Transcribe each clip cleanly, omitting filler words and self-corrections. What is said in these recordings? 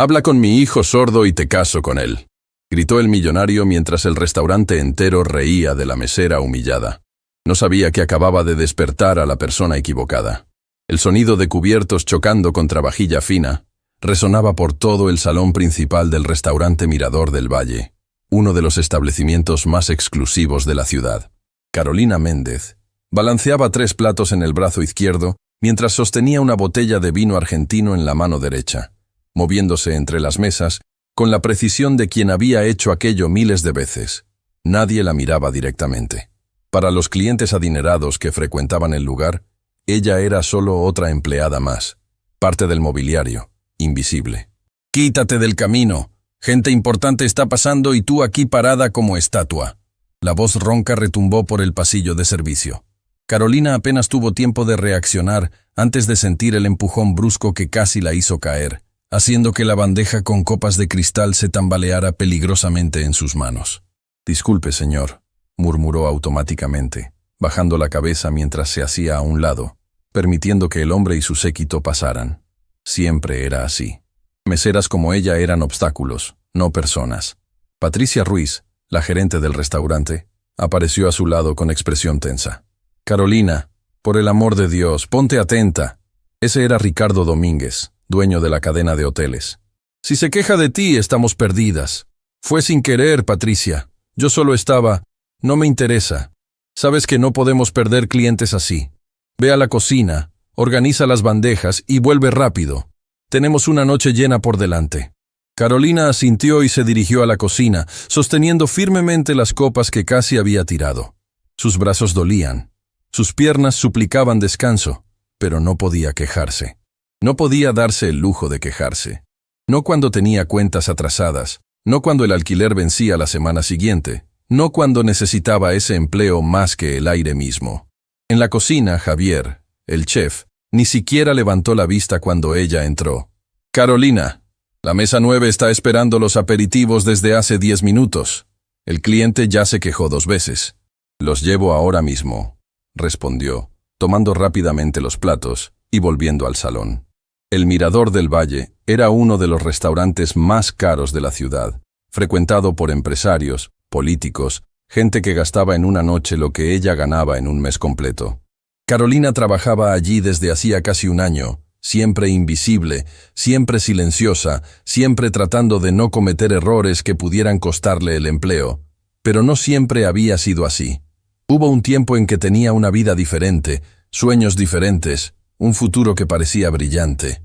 «Habla con mi hijo sordo y te caso con él», gritó el millonario mientras el restaurante entero reía de la mesera humillada. No sabía que acababa de despertar a la persona equivocada. El sonido de cubiertos chocando contra vajilla fina resonaba por todo el salón principal del restaurante Mirador del Valle, uno de los establecimientos más exclusivos de la ciudad. Carolina Méndez balanceaba 3 platos en el brazo izquierdo mientras sostenía una botella de vino argentino en la mano derecha, moviéndose entre las mesas con la precisión de quien había hecho aquello miles de veces. Nadie la miraba directamente. Para los clientes adinerados que frecuentaban el lugar, ella era solo otra empleada más, parte del mobiliario, invisible. «Quítate del camino. Gente importante está pasando y tú aquí parada como estatua». La voz ronca retumbó por el pasillo de servicio. Carolina apenas tuvo tiempo de reaccionar antes de sentir el empujón brusco que casi la hizo caer, haciendo que la bandeja con copas de cristal se tambaleara peligrosamente en sus manos. «Disculpe, señor», murmuró automáticamente, bajando la cabeza mientras se hacía a un lado, permitiendo que el hombre y su séquito pasaran. Siempre era así. Meseras como ella eran obstáculos, no personas. Patricia Ruiz, la gerente del restaurante, apareció a su lado con expresión tensa. «Carolina, por el amor de Dios, ponte atenta». Ese era Ricardo Domínguez, dueño de la cadena de hoteles. «Si se queja de ti, estamos perdidas. Fue sin querer, Patricia. Yo solo estaba... No me interesa. Sabes que no podemos perder clientes así. Ve a la cocina, organiza las bandejas y vuelve rápido. Tenemos una noche llena por delante». Carolina asintió y se dirigió a la cocina, sosteniendo firmemente las copas que casi había tirado. Sus brazos dolían. Sus piernas suplicaban descanso, pero no podía quejarse. No podía darse el lujo de quejarse. No cuando tenía cuentas atrasadas, no cuando el alquiler vencía la semana siguiente, no cuando necesitaba ese empleo más que el aire mismo. En la cocina, Javier, el chef, ni siquiera levantó la vista cuando ella entró. «Carolina, la mesa 9 está esperando los aperitivos desde hace 10 minutos. El cliente ya se quejó 2 veces. Los llevo ahora mismo», respondió, tomando rápidamente los platos y volviendo al salón. El Mirador del Valle era uno de los restaurantes más caros de la ciudad, frecuentado por empresarios, políticos, gente que gastaba en una noche lo que ella ganaba en un mes completo. Carolina trabajaba allí desde hacía casi un año, siempre invisible, siempre silenciosa, siempre tratando de no cometer errores que pudieran costarle el empleo. Pero no siempre había sido así. Hubo un tiempo en que tenía una vida diferente, sueños diferentes, un futuro que parecía brillante.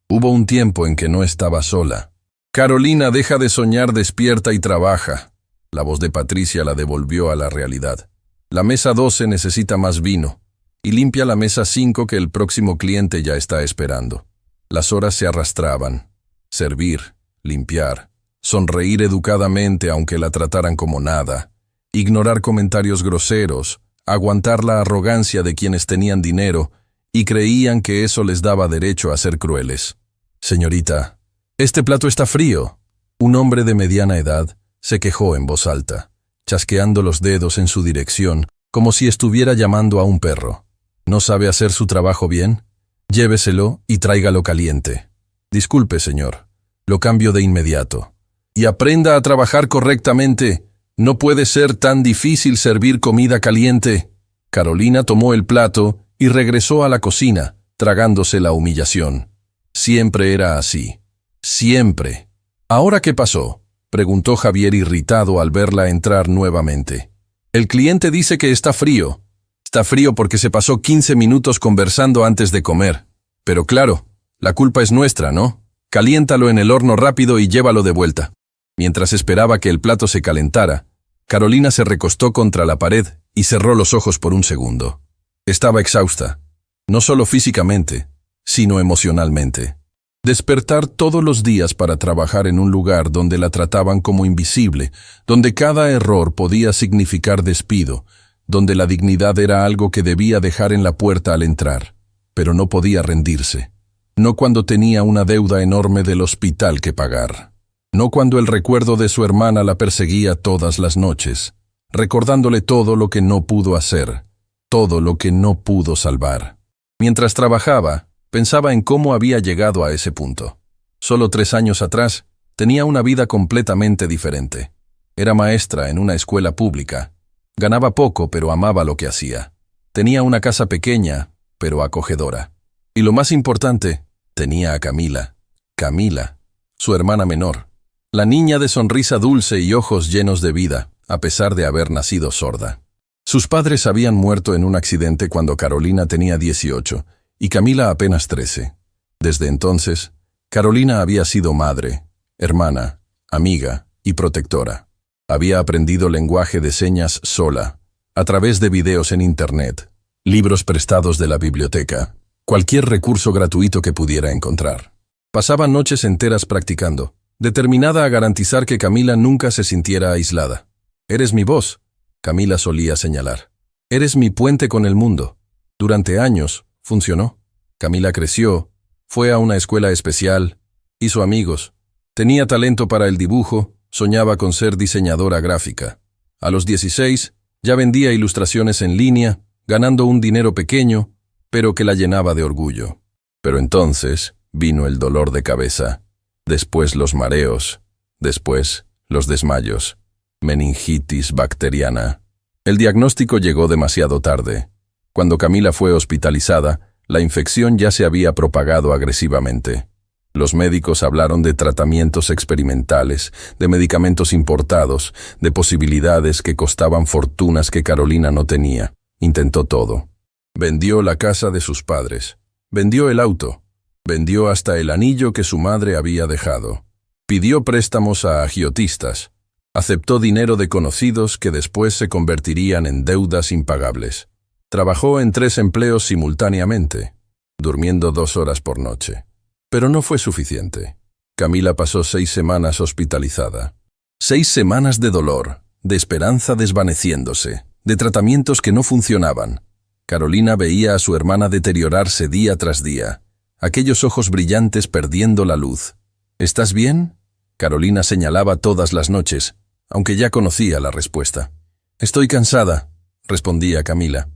Hubo un tiempo en que no estaba sola. «Carolina, deja de soñar, despierta y trabaja». La voz de Patricia la devolvió a la realidad. «La mesa 12 necesita más vino. Y limpia la mesa 5 que el próximo cliente ya está esperando». Las horas se arrastraban. Servir, limpiar, sonreír educadamente aunque la trataran como nada, ignorar comentarios groseros, aguantar la arrogancia de quienes tenían dinero y creían que eso les daba derecho a ser crueles. «Señorita, este plato está frío». Un hombre de mediana edad se quejó en voz alta, chasqueando los dedos en su dirección como si estuviera llamando a un perro. ¿No sabe hacer su trabajo bien? Lléveselo y tráigalo caliente. «Disculpe, señor, lo cambio de inmediato». «Y aprenda a trabajar correctamente. No puede ser tan difícil servir comida caliente». Carolina tomó el plato y regresó a la cocina, tragándose la humillación. Siempre era así. Siempre. «¿Ahora qué pasó?», preguntó Javier irritado al verla entrar nuevamente. «El cliente dice que está frío». «Está frío porque se pasó 15 minutos conversando antes de comer. Pero claro, la culpa es nuestra, ¿no? Caliéntalo en el horno rápido y llévalo de vuelta». Mientras esperaba que el plato se calentara, Carolina se recostó contra la pared y cerró los ojos por un segundo. Estaba exhausta, no solo físicamente, sino emocionalmente. Despertar todos los días para trabajar en un lugar donde la trataban como invisible, donde cada error podía significar despido, donde la dignidad era algo que debía dejar en la puerta al entrar, pero no podía rendirse. No cuando tenía una deuda enorme del hospital que pagar. No cuando el recuerdo de su hermana la perseguía todas las noches, recordándole todo lo que no pudo hacer, todo lo que no pudo salvar. Mientras trabajaba, pensaba en cómo había llegado a ese punto. Solo 3 años atrás, tenía una vida completamente diferente. Era maestra en una escuela pública. Ganaba poco, pero amaba lo que hacía. Tenía una casa pequeña, pero acogedora. Y lo más importante, tenía a Camila. Camila, su hermana menor. La niña de sonrisa dulce y ojos llenos de vida, a pesar de haber nacido sorda. Sus padres habían muerto en un accidente cuando Carolina tenía 18 y Camila apenas 13. Desde entonces, Carolina había sido madre, hermana, amiga y protectora. Había aprendido lenguaje de señas sola, a través de videos en internet, libros prestados de la biblioteca, cualquier recurso gratuito que pudiera encontrar. Pasaba noches enteras practicando, determinada a garantizar que Camila nunca se sintiera aislada. «Eres mi voz», Camila solía señalar. «Eres mi puente con el mundo». Durante años, funcionó. Camila creció, fue a una escuela especial, hizo amigos, tenía talento para el dibujo, soñaba con ser diseñadora gráfica. A los 16, ya vendía ilustraciones en línea, ganando un dinero pequeño, pero que la llenaba de orgullo. Pero entonces vino el dolor de cabeza, después los mareos, después los desmayos, meningitis bacteriana. El diagnóstico llegó demasiado tarde. Cuando Camila fue hospitalizada, la infección ya se había propagado agresivamente. Los médicos hablaron de tratamientos experimentales, de medicamentos importados, de posibilidades que costaban fortunas que Carolina no tenía. Intentó todo. Vendió la casa de sus padres. Vendió el auto. Vendió hasta el anillo que su madre había dejado. Pidió préstamos a agiotistas. Aceptó dinero de conocidos que después se convertirían en deudas impagables. Trabajó en 3 empleos simultáneamente, durmiendo 2 horas por noche. Pero no fue suficiente. Camila pasó 6 semanas hospitalizada. 6 semanas de dolor, de esperanza desvaneciéndose, de tratamientos que no funcionaban. Carolina veía a su hermana deteriorarse día tras día, aquellos ojos brillantes perdiendo la luz. «¿Estás bien?», Carolina señalaba todas las noches, aunque ya conocía la respuesta. «Estoy cansada», respondía Camila.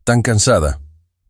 «Tan cansada».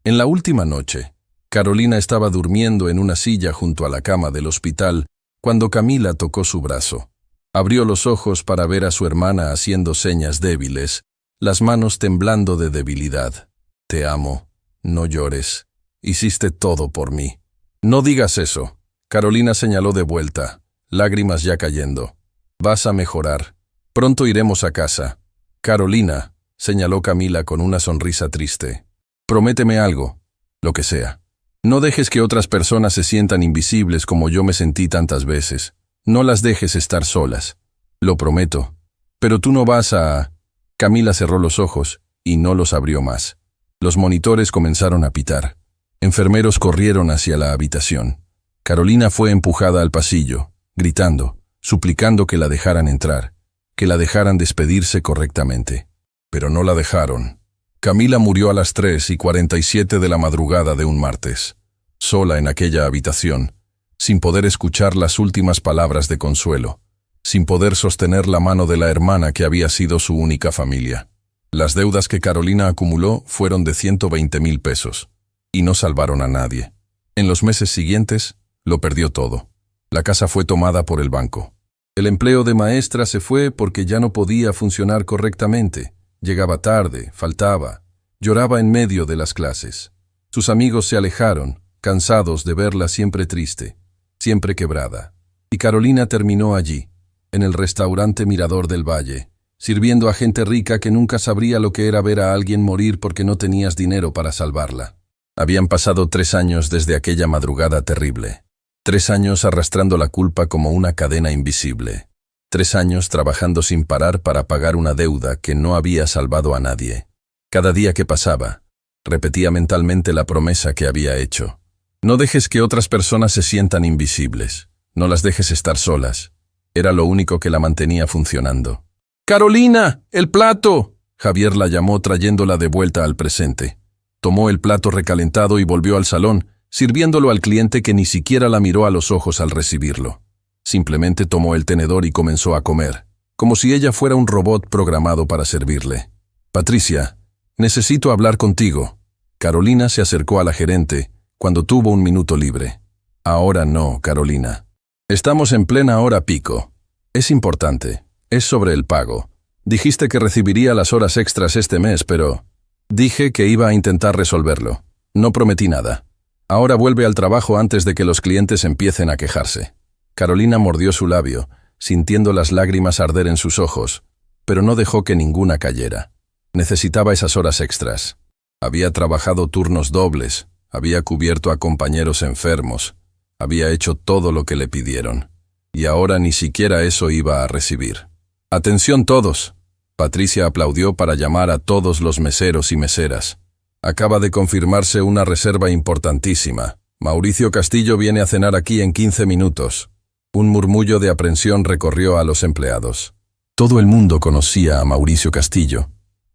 En la última noche, Carolina estaba durmiendo en una silla junto a la cama del hospital cuando Camila tocó su brazo. Abrió los ojos para ver a su hermana haciendo señas débiles, las manos temblando de debilidad. «Te amo. No llores. Hiciste todo por mí». «No digas eso», Carolina señaló de vuelta, lágrimas ya cayendo. «Vas a mejorar. Pronto iremos a casa». «Carolina», señaló Camila con una sonrisa triste. «Prométeme algo, lo que sea. No dejes que otras personas se sientan invisibles como yo me sentí tantas veces. No las dejes estar solas. Lo prometo. Pero tú no vas a...». Camila cerró los ojos y no los abrió más. Los monitores comenzaron a pitar. Enfermeros corrieron hacia la habitación. Carolina fue empujada al pasillo, gritando, suplicando que la dejaran entrar, que la dejaran despedirse correctamente. Pero no la dejaron. Camila murió a las 3:47 de la madrugada de un martes, sola en aquella habitación, sin poder escuchar las últimas palabras de consuelo, sin poder sostener la mano de la hermana que había sido su única familia. Las deudas que Carolina acumuló fueron de 120,000 pesos, y no salvaron a nadie. En los meses siguientes, lo perdió todo. La casa fue tomada por el banco. El empleo de maestra se fue porque ya no podía funcionar correctamente. Llegaba tarde, faltaba, lloraba en medio de las clases. Sus amigos se alejaron, cansados de verla siempre triste, siempre quebrada. Y Carolina terminó allí, en el restaurante Mirador del Valle, sirviendo a gente rica que nunca sabría lo que era ver a alguien morir porque no tenías dinero para salvarla. Habían pasado 3 años desde aquella madrugada terrible. 3 años arrastrando la culpa como una cadena invisible. 3 años trabajando sin parar para pagar una deuda que no había salvado a nadie. Cada día que pasaba, repetía mentalmente la promesa que había hecho. No dejes que otras personas se sientan invisibles. No las dejes estar solas. Era lo único que la mantenía funcionando. «¡Carolina! ¡El plato!», Javier la llamó trayéndola de vuelta al presente. Tomó el plato recalentado y volvió al salón, sirviéndolo al cliente que ni siquiera la miró a los ojos al recibirlo. Simplemente tomó el tenedor y comenzó a comer, como si ella fuera un robot programado para servirle. «Patricia, necesito hablar contigo». Carolina se acercó a la gerente cuando tuvo un minuto libre. «Ahora no, Carolina». Estamos en plena hora pico. Es importante. Es sobre el pago. Dijiste que recibiría las horas extras este mes, pero... Dije que iba a intentar resolverlo. No prometí nada. Ahora vuelve al trabajo antes de que los clientes empiecen a quejarse. Carolina mordió su labio, sintiendo las lágrimas arder en sus ojos, pero no dejó que ninguna cayera. Necesitaba esas horas extras. Había trabajado turnos dobles, había cubierto a compañeros enfermos, había hecho todo lo que le pidieron, y ahora ni siquiera eso iba a recibir. «Atención todos», Patricia aplaudió para llamar a todos los meseros y meseras. «Acaba de confirmarse una reserva importantísima. Mauricio Castillo viene a cenar aquí en 15 minutos». Un murmullo de aprensión recorrió a los empleados. Todo el mundo conocía a Mauricio Castillo,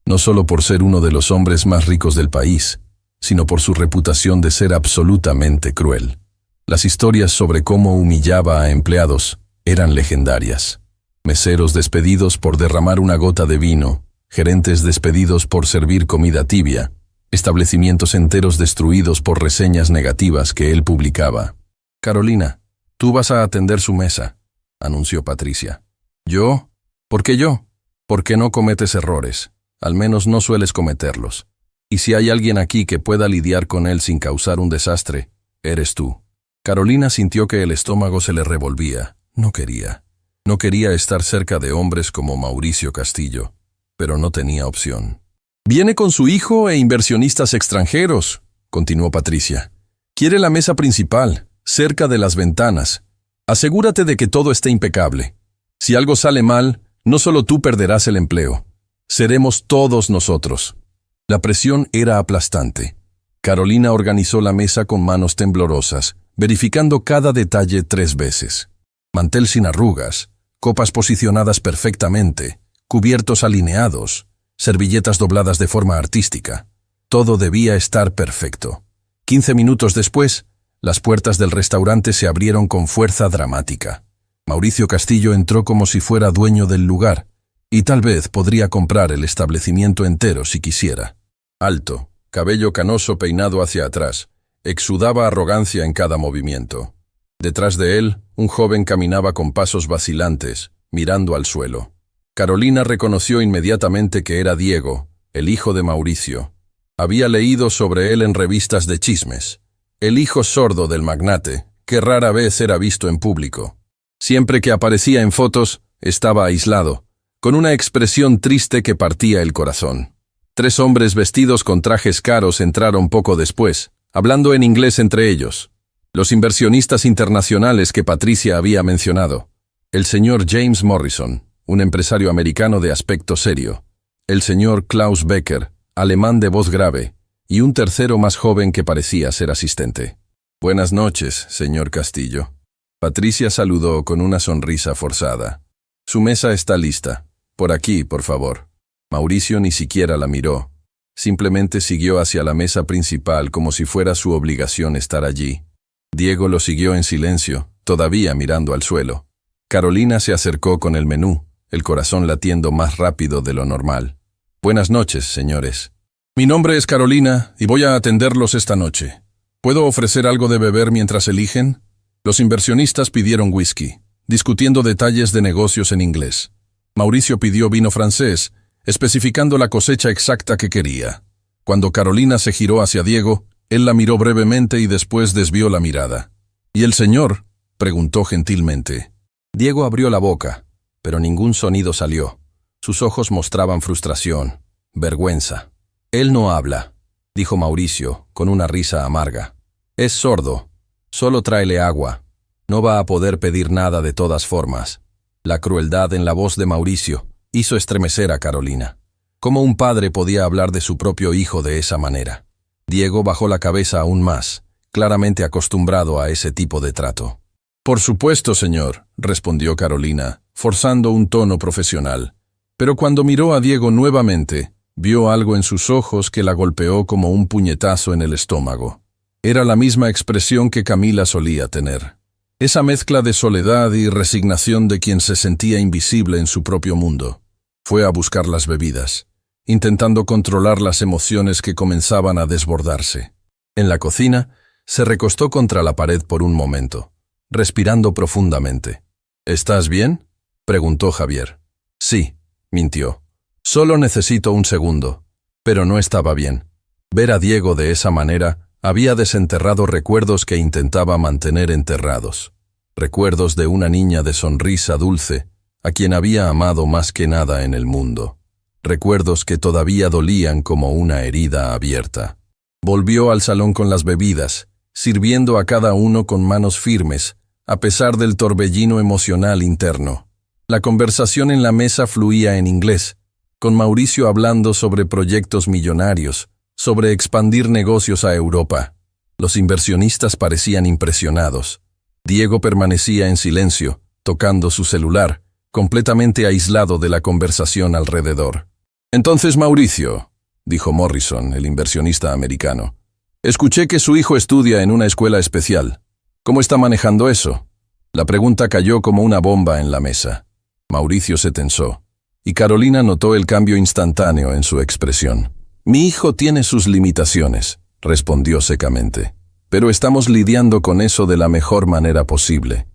no solo por ser uno de los hombres más ricos del país, sino por su reputación de ser absolutamente cruel. Las historias sobre cómo humillaba a empleados eran legendarias. Meseros despedidos por derramar una gota de vino, gerentes despedidos por servir comida tibia, establecimientos enteros destruidos por reseñas negativas que él publicaba. «Carolina, tú vas a atender su mesa», anunció Patricia. «¿Yo? ¿Por qué yo? Porque no cometes errores. Al menos no sueles cometerlos. Y si hay alguien aquí que pueda lidiar con él sin causar un desastre, eres tú». Carolina sintió que el estómago se le revolvía. No quería estar cerca de hombres como Mauricio Castillo, pero no tenía opción. «Viene con su hijo e inversionistas extranjeros», continuó Patricia. «Quiere la mesa principal, cerca de las ventanas. Asegúrate de que todo esté impecable. Si algo sale mal, no solo tú perderás el empleo. Seremos todos nosotros». La presión era aplastante. Carolina organizó la mesa con manos temblorosas, verificando cada detalle 3 veces. Mantel sin arrugas, copas posicionadas perfectamente, cubiertos alineados, servilletas dobladas de forma artística. Todo debía estar perfecto. 15 minutos después, las puertas del restaurante se abrieron con fuerza dramática. Mauricio Castillo entró como si fuera dueño del lugar, y tal vez podría comprar el establecimiento entero si quisiera. Alto, cabello canoso peinado hacia atrás, exudaba arrogancia en cada movimiento. Detrás de él, un joven caminaba con pasos vacilantes, mirando al suelo. Carolina reconoció inmediatamente que era Diego, el hijo de Mauricio. Había leído sobre él en revistas de chismes. El hijo sordo del magnate, que rara vez era visto en público. Siempre que aparecía en fotos, estaba aislado, con una expresión triste que partía el corazón. 3 hombres vestidos con trajes caros entraron poco después, hablando en inglés entre ellos. Los inversionistas internacionales que Patricia había mencionado. El señor James Morrison, un empresario americano de aspecto serio. El señor Klaus Becker, alemán de voz grave, y un tercero más joven que parecía ser asistente. «Buenas noches, señor Castillo». Patricia saludó con una sonrisa forzada. «Su mesa está lista. Por aquí, por favor». Mauricio ni siquiera la miró. Simplemente siguió hacia la mesa principal como si fuera su obligación estar allí. Diego lo siguió en silencio, todavía mirando al suelo. Carolina se acercó con el menú, el corazón latiendo más rápido de lo normal. «Buenas noches, señores. Mi nombre es Carolina y voy a atenderlos esta noche. ¿Puedo ofrecer algo de beber mientras eligen?» Los inversionistas pidieron whisky, discutiendo detalles de negocios en inglés. Mauricio pidió vino francés, especificando la cosecha exacta que quería. Cuando Carolina se giró hacia Diego, él la miró brevemente y después desvió la mirada. «¿Y el señor?», preguntó gentilmente. Diego abrió la boca, pero ningún sonido salió. Sus ojos mostraban frustración, vergüenza. «Él no habla», dijo Mauricio, con una risa amarga. «Es sordo. Solo tráele agua. No va a poder pedir nada de todas formas». La crueldad en la voz de Mauricio hizo estremecer a Carolina. ¿Cómo un padre podía hablar de su propio hijo de esa manera? Diego bajó la cabeza aún más, claramente acostumbrado a ese tipo de trato. «Por supuesto, señor», respondió Carolina, forzando un tono profesional. Pero cuando miró a Diego nuevamente, vio algo en sus ojos que la golpeó como un puñetazo en el estómago. Era la misma expresión que Camila solía tener. Esa mezcla de soledad y resignación de quien se sentía invisible en su propio mundo. Fue a buscar las bebidas, intentando controlar las emociones que comenzaban a desbordarse. En la cocina, se recostó contra la pared por un momento. respirando profundamente. ¿Estás bien?, preguntó Javier. Sí, mintió. Solo necesito un segundo. Pero no estaba bien. Ver a Diego de esa manera había desenterrado recuerdos que intentaba mantener enterrados. Recuerdos de una niña de sonrisa dulce, a quien había amado más que nada en el mundo. Recuerdos que todavía dolían como una herida abierta. Volvió al salón con las bebidas, sirviendo a cada uno con manos firmes, a pesar del torbellino emocional interno. La conversación en la mesa fluía en inglés, con Mauricio hablando sobre proyectos millonarios, sobre expandir negocios a Europa. Los inversionistas parecían impresionados. Diego permanecía en silencio, tocando su celular, completamente aislado de la conversación alrededor. «Entonces, Mauricio», dijo Morrison, el inversionista americano, «escuché que su hijo estudia en una escuela especial. ¿Cómo está manejando eso?». La pregunta cayó como una bomba en la mesa. Mauricio se tensó, y Carolina notó el cambio instantáneo en su expresión. «Mi hijo tiene sus limitaciones», respondió secamente, «pero estamos lidiando con eso de la mejor manera posible».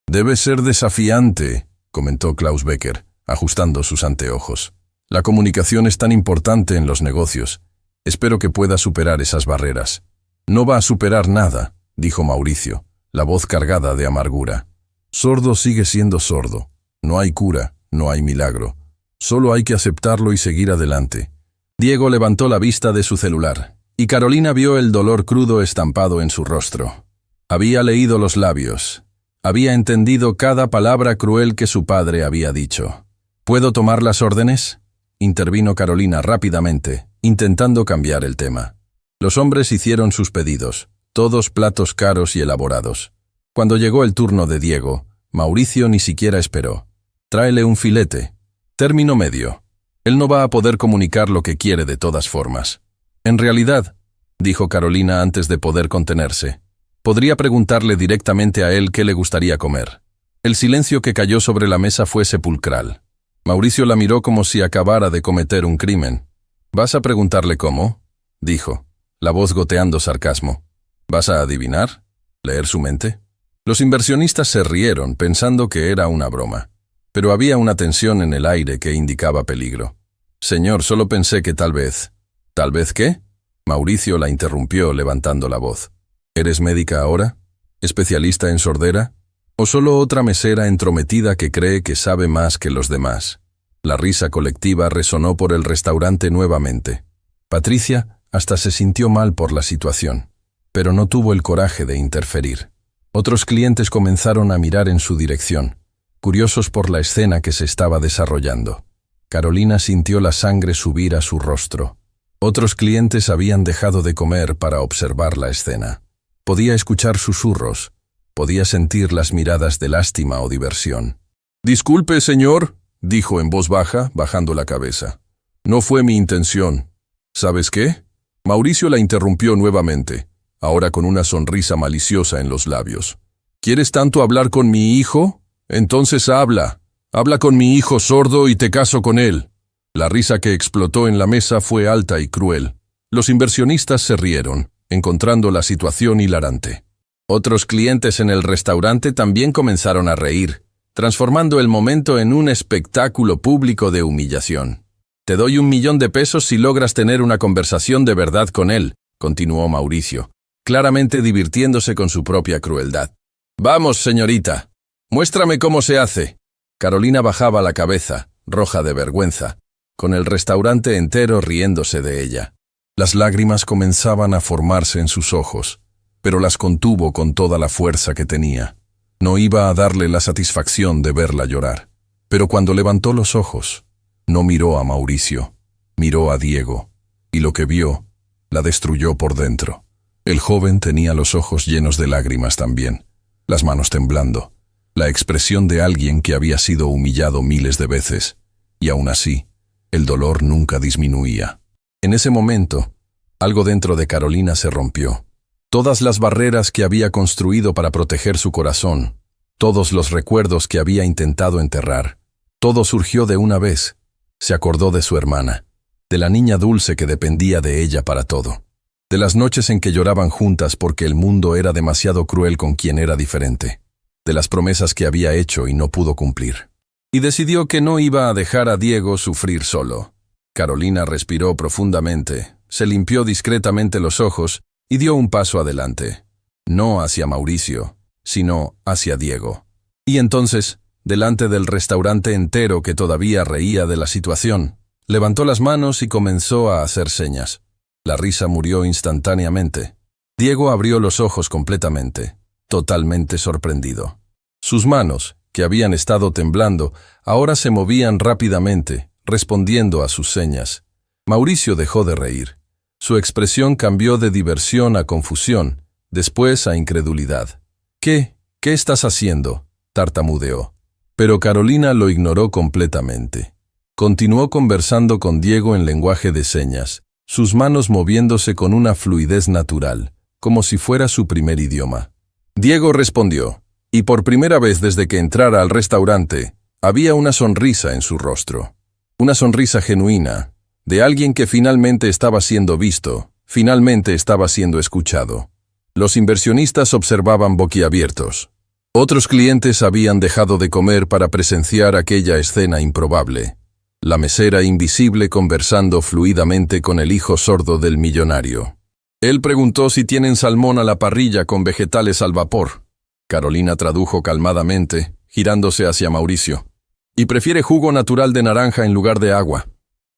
«Debe ser desafiante», comentó Klaus Becker, ajustando sus anteojos. «La comunicación es tan importante en los negocios. Espero que pueda superar esas barreras». «No va a superar nada», dijo Mauricio, la voz cargada de amargura. «Sordo sigue siendo sordo. No hay cura, no hay milagro. Solo hay que aceptarlo y seguir adelante». Diego levantó la vista de su celular, y Carolina vio el dolor crudo estampado en su rostro. Había leído los labios. Había entendido cada palabra cruel que su padre había dicho. «¿Puedo tomar las órdenes?», intervino Carolina rápidamente, intentando cambiar el tema. Los hombres hicieron sus pedidos, todos platos caros y elaborados. Cuando llegó el turno de Diego, Mauricio ni siquiera esperó. «Tráele un filete. Término medio. Él no va a poder comunicar lo que quiere de todas formas». «En realidad», dijo Carolina antes de poder contenerse, «podría preguntarle directamente a él qué le gustaría comer». El silencio que cayó sobre la mesa fue sepulcral. Mauricio la miró como si acabara de cometer un crimen. «¿Vas a preguntarle cómo?», dijo, la voz goteando sarcasmo. «¿Vas a adivinar? ¿Leer su mente?». Los inversionistas se rieron pensando que era una broma, pero había una tensión en el aire que indicaba peligro. «Señor, solo pensé que tal vez». «¿Tal vez qué?», Mauricio la interrumpió levantando la voz. «¿Eres médica ahora? ¿Especialista en sordera? ¿O solo otra mesera entrometida que cree que sabe más que los demás?». La risa colectiva resonó por el restaurante nuevamente. Patricia hasta se sintió mal por la situación, pero no tuvo el coraje de interferir. Otros clientes comenzaron a mirar en su dirección, curiosos por la escena que se estaba desarrollando. Carolina sintió la sangre subir a su rostro. Otros clientes habían dejado de comer para observar la escena. Podía escuchar susurros, podía sentir las miradas de lástima o diversión. «Disculpe, señor», dijo en voz baja, bajando la cabeza. «No fue mi intención». «¿Sabes qué?». Mauricio la interrumpió nuevamente, ahora con una sonrisa maliciosa en los labios. «¿Quieres tanto hablar con mi hijo? Entonces habla. Habla con mi hijo sordo y te caso con él». La risa que explotó en la mesa fue alta y cruel. Los inversionistas se rieron, encontrando la situación hilarante. Otros clientes en el restaurante también comenzaron a reír, transformando el momento en un espectáculo público de humillación. «Te doy $1.000.000 si logras tener una conversación de verdad con él», continuó Mauricio, claramente divirtiéndose con su propia crueldad. «Vamos, señorita, muéstrame cómo se hace». Carolina bajaba la cabeza, roja de vergüenza, con el restaurante entero riéndose de ella. Las lágrimas comenzaban a formarse en sus ojos, pero las contuvo con toda la fuerza que tenía. No iba a darle la satisfacción de verla llorar. Pero cuando levantó los ojos, no miró a Mauricio, miró a Diego, y lo que vio la destruyó por dentro. El joven tenía los ojos llenos de lágrimas también, las manos temblando, la expresión de alguien que había sido humillado miles de veces, y aún así, el dolor nunca disminuía. En ese momento, algo dentro de Carolina se rompió. Todas las barreras que había construido para proteger su corazón, todos los recuerdos que había intentado enterrar, todo surgió de una vez. Se acordó de su hermana, de la niña dulce que dependía de ella para todo, de las noches en que lloraban juntas porque el mundo era demasiado cruel con quien era diferente. de las promesas que había hecho y no pudo cumplir. Y decidió que no iba a dejar a Diego sufrir solo. Carolina respiró profundamente, se limpió discretamente los ojos y dio un paso adelante. No hacia Mauricio, sino hacia Diego. Y entonces, delante del restaurante entero que todavía reía de la situación, levantó las manos y comenzó a hacer señas. La risa murió instantáneamente. Diego abrió los ojos completamente, totalmente sorprendido. Sus manos, que habían estado temblando, ahora se movían rápidamente, respondiendo a sus señas. Mauricio dejó de reír. Su expresión cambió de diversión a confusión, después a incredulidad. ¿Qué estás haciendo?, tartamudeó. Pero Carolina lo ignoró completamente. Continuó conversando con Diego en lenguaje de señas, sus manos moviéndose con una fluidez natural, como si fuera su primer idioma. Diego respondió, y por primera vez desde que entrara al restaurante, había una sonrisa en su rostro. Una sonrisa genuina, de alguien que finalmente estaba siendo visto, finalmente estaba siendo escuchado. Los inversionistas observaban boquiabiertos. Otros clientes habían dejado de comer para presenciar aquella escena improbable. La mesera invisible conversando fluidamente con el hijo sordo del millonario. Él preguntó si tienen salmón a la parrilla con vegetales al vapor. Carolina tradujo calmadamente, girándose hacia Mauricio. Y prefiere jugo natural de naranja en lugar de agua.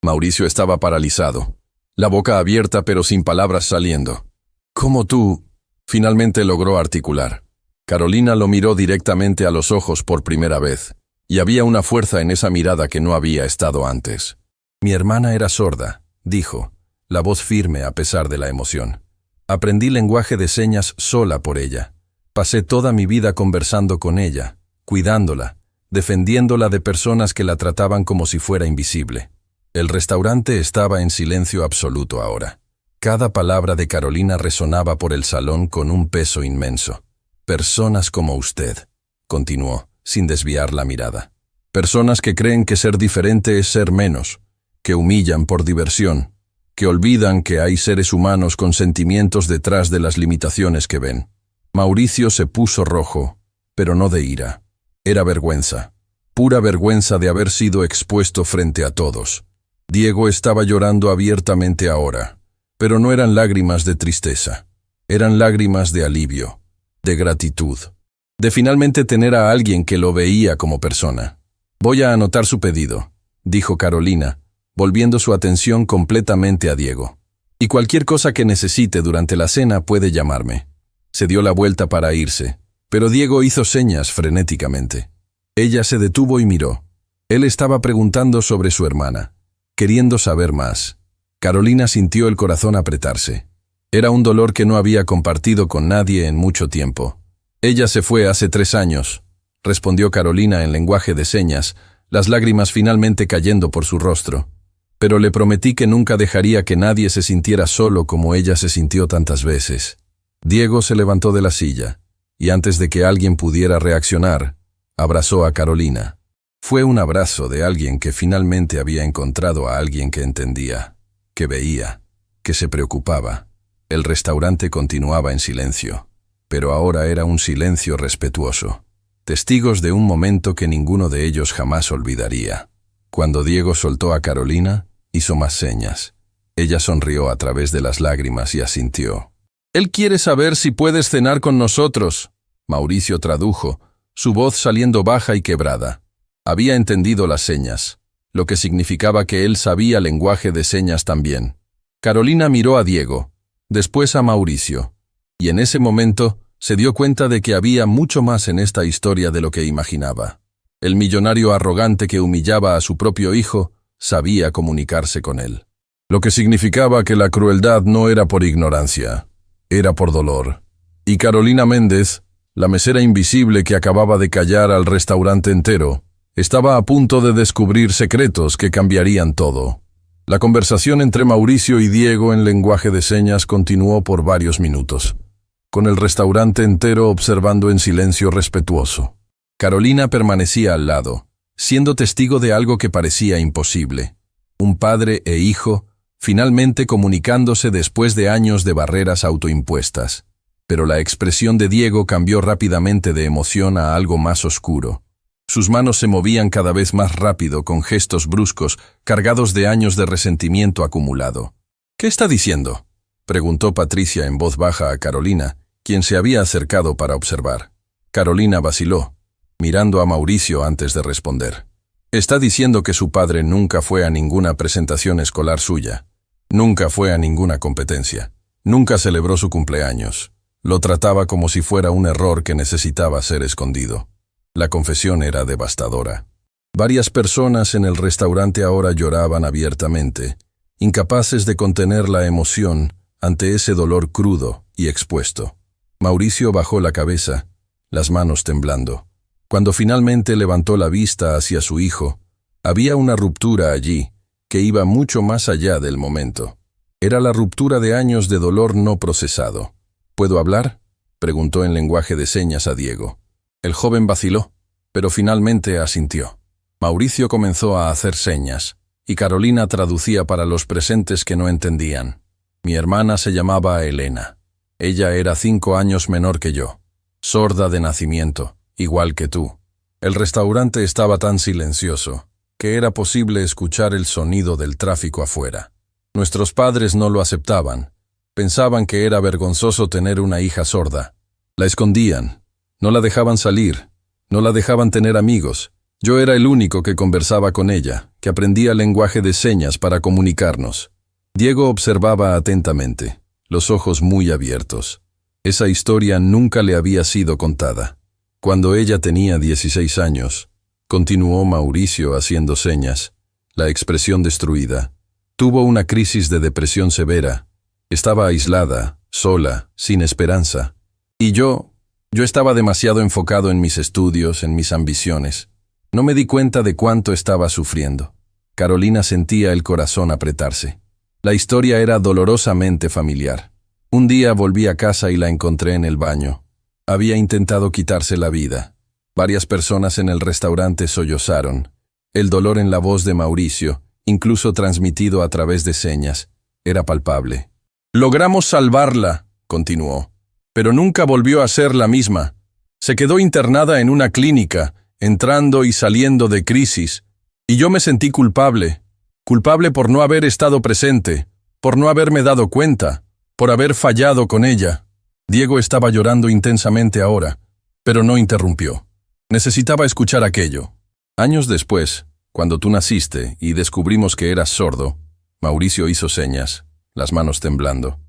Mauricio estaba paralizado, la boca abierta pero sin palabras saliendo. ¿Cómo tú? Finalmente logró articular. Carolina lo miró directamente a los ojos por primera vez, y había una fuerza en esa mirada que no había estado antes. Mi hermana era sorda, dijo, la voz firme a pesar de la emoción. Aprendí lenguaje de señas sola por ella. Pasé toda mi vida conversando con ella, cuidándola, defendiéndola de personas que la trataban como si fuera invisible. El restaurante estaba en silencio absoluto ahora. Cada palabra de Carolina resonaba por el salón con un peso inmenso. Personas como usted, continuó, sin desviar la mirada. Personas que creen que ser diferente es ser menos, que humillan por diversión, que olvidan que hay seres humanos con sentimientos detrás de las limitaciones que ven. Mauricio se puso rojo, pero no de ira. Era vergüenza, pura vergüenza de haber sido expuesto frente a todos. Diego estaba llorando abiertamente ahora, pero no eran lágrimas de tristeza, eran lágrimas de alivio, de gratitud, de finalmente tener a alguien que lo veía como persona. Voy a anotar su pedido, dijo Carolina, volviendo su atención completamente a Diego. Y cualquier cosa que necesite durante la cena puede llamarme. Se dio la vuelta para irse, pero Diego hizo señas frenéticamente. Ella se detuvo y miró. Él estaba preguntando sobre su hermana, queriendo saber más. Carolina sintió el corazón apretarse. Era un dolor que no había compartido con nadie en mucho tiempo. Ella se fue hace 3 años, respondió Carolina en lenguaje de señas, las lágrimas finalmente cayendo por su rostro. Pero le prometí que nunca dejaría que nadie se sintiera solo como ella se sintió tantas veces. Diego se levantó de la silla, y antes de que alguien pudiera reaccionar, abrazó a Carolina. Fue un abrazo de alguien que finalmente había encontrado a alguien que entendía, que veía, que se preocupaba. El restaurante continuaba en silencio, pero ahora era un silencio respetuoso, testigos de un momento que ninguno de ellos jamás olvidaría. Cuando Diego soltó a Carolina, hizo más señas. Ella sonrió a través de las lágrimas y asintió. «Él quiere saber si puedes cenar con nosotros», Mauricio tradujo, su voz saliendo baja y quebrada. Había entendido las señas, lo que significaba que él sabía lenguaje de señas también. Carolina miró a Diego, después a Mauricio, y en ese momento se dio cuenta de que había mucho más en esta historia de lo que imaginaba. El millonario arrogante que humillaba a su propio hijo sabía comunicarse con él. Lo que significaba que la crueldad no era por ignorancia, era por dolor. Y Carolina Méndez, la mesera invisible que acababa de callar al restaurante entero, estaba a punto de descubrir secretos que cambiarían todo. La conversación entre Mauricio y Diego en lenguaje de señas continuó por varios minutos, con el restaurante entero observando en silencio respetuoso. Carolina permanecía al lado, siendo testigo de algo que parecía imposible. Un padre e hijo, finalmente comunicándose después de años de barreras autoimpuestas. Pero la expresión de Diego cambió rápidamente de emoción a algo más oscuro. Sus manos se movían cada vez más rápido, con gestos bruscos, cargados de años de resentimiento acumulado. «¿Qué está diciendo?», preguntó Patricia en voz baja a Carolina, quien se había acercado para observar. Carolina vaciló, mirando a Mauricio antes de responder. «Está diciendo que su padre nunca fue a ninguna presentación escolar suya. Nunca fue a ninguna competencia. Nunca celebró su cumpleaños. Lo trataba como si fuera un error que necesitaba ser escondido». La confesión era devastadora. Varias personas en el restaurante ahora lloraban abiertamente, incapaces de contener la emoción ante ese dolor crudo y expuesto. Mauricio bajó la cabeza, las manos temblando. Cuando finalmente levantó la vista hacia su hijo, había una ruptura allí que iba mucho más allá del momento. Era la ruptura de años de dolor no procesado. «¿Puedo hablar?», preguntó en lenguaje de señas a Diego. El joven vaciló, pero finalmente asintió. Mauricio comenzó a hacer señas, y Carolina traducía para los presentes que no entendían. «Mi hermana se llamaba Elena. Ella era 5 años menor que yo, sorda de nacimiento, igual que tú. El restaurante estaba tan silencioso que era posible escuchar el sonido del tráfico afuera. Nuestros padres no lo aceptaban. Pensaban que era vergonzoso tener una hija sorda. La escondían. No la dejaban salir, no la dejaban tener amigos. Yo era el único que conversaba con ella, que aprendía lenguaje de señas para comunicarnos». Diego observaba atentamente, los ojos muy abiertos. Esa historia nunca le había sido contada. Cuando ella tenía 16 años, continuó Mauricio haciendo señas, la expresión destruida. Tuvo una crisis de depresión severa. Estaba aislada, sola, sin esperanza. Y yo estaba demasiado enfocado en mis estudios, en mis ambiciones. No me di cuenta de cuánto estaba sufriendo. Carolina sentía el corazón apretarse. La historia era dolorosamente familiar. Un día volví a casa y la encontré en el baño. Había intentado quitarse la vida. Varias personas en el restaurante sollozaron. El dolor en la voz de Mauricio, incluso transmitido a través de señas, era palpable. «Logramos salvarla», continuó. «Pero nunca volvió a ser la misma. Se quedó internada en una clínica, entrando y saliendo de crisis, y yo me sentí culpable por no haber estado presente, por no haberme dado cuenta, por haber fallado con ella». Diego estaba llorando intensamente ahora, pero no interrumpió. Necesitaba escuchar aquello. «Años después, cuando tú naciste y descubrimos que eras sordo», Mauricio hizo señas, las manos temblando.